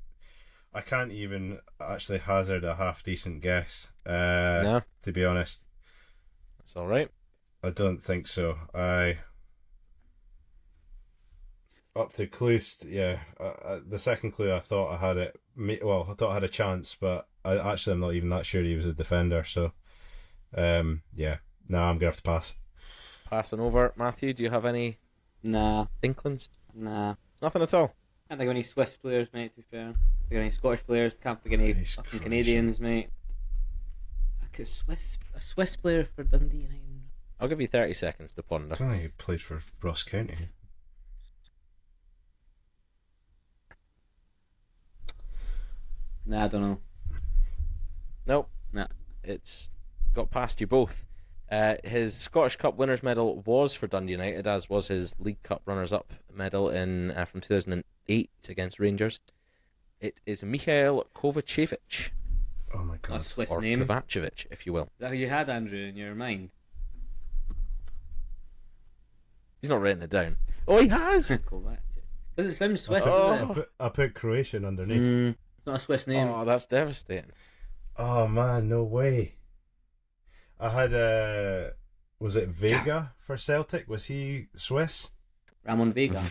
can't even actually hazard a half decent guess. No, To be honest, that's all right. I don't think so. Up to clues, yeah. The second clue, I thought I had it. Well, I thought I had a chance, but I'm not even that sure he was a defender. So, yeah. No, I'm gonna have to pass. Passing over. Matthew, do you have any Nah, inklings? nah. Nothing at all. Can't think of any Swiss players, mate, to be fair. Can't think of any Scottish players, can't think of any He's fucking Croatian. Canadians, mate. A Swiss player for Dundee United. I'll give you 30 seconds to I ponder. don't think he played for Ross County. Nah, I don't know. Nope. Nah. It's got past you both. His Scottish Cup winners medal was for Dundee United, as was his League Cup runners-up medal in from 2008 against Rangers. It is Mikhail Kovacevic, Oh my A god. Swiss or name. Is Kovacevic, if you will. that who you had, Andrew, in your mind? He's not writing it down. Oh, he has! Kovacic. Does it sound Swiss, Oh. does it? I put Croatian underneath. It's not a Swiss name. Oh, that's devastating. Oh man, no way. I had was it Vega for Celtic? Was he Swiss? Ramon Vega.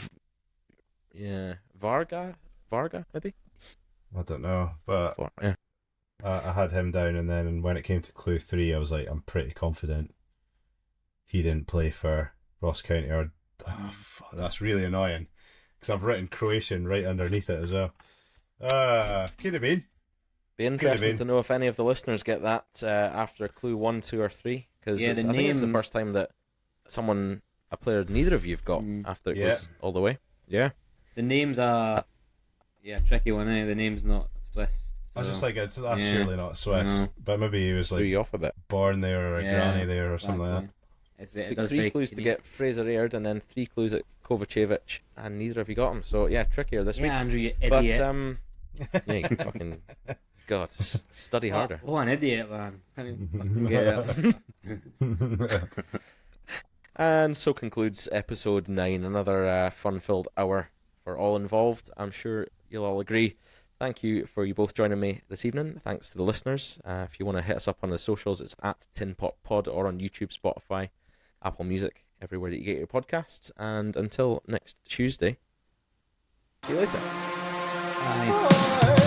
Yeah. Varga, maybe? I don't know, but Yeah. I had him down, and then when it came to clue 3, I was like, I'm pretty confident he didn't play for Ross County. Or that's really annoying because I've written Croatian right underneath it as well. Could have been. Be interesting been. to know if any of the listeners get that after clue 1, 2, or 3. Because Yeah, I the think it's the name- first time that a player neither of you have got after it goes all the way. Yeah. The names are... Yeah, tricky one, eh? The name's not Swiss. I was so- just like, that's Yeah. surely not Swiss. No. But maybe he was Threw like you off a bit. born there or a Yeah, granny there or something like that. It Took does 3 very clues to Canadian. get Fraser Aird and then 3 clues at Kovacevic, and neither of you got him. So yeah, trickier this Yeah, week. Andrew, you But idiot. yeah, you fucking God, study harder. Oh, an idiot, man. Can't even fucking get it. And so concludes episode 9. Another fun-filled hour for all involved. I'm sure you'll all agree. Thank you for you both joining me this evening. Thanks to the listeners. If you want to hit us up on the socials, it's at Tinpot Pod or on YouTube, Spotify, Apple Music, everywhere that you get your podcasts. And until next Tuesday, see you later. Bye.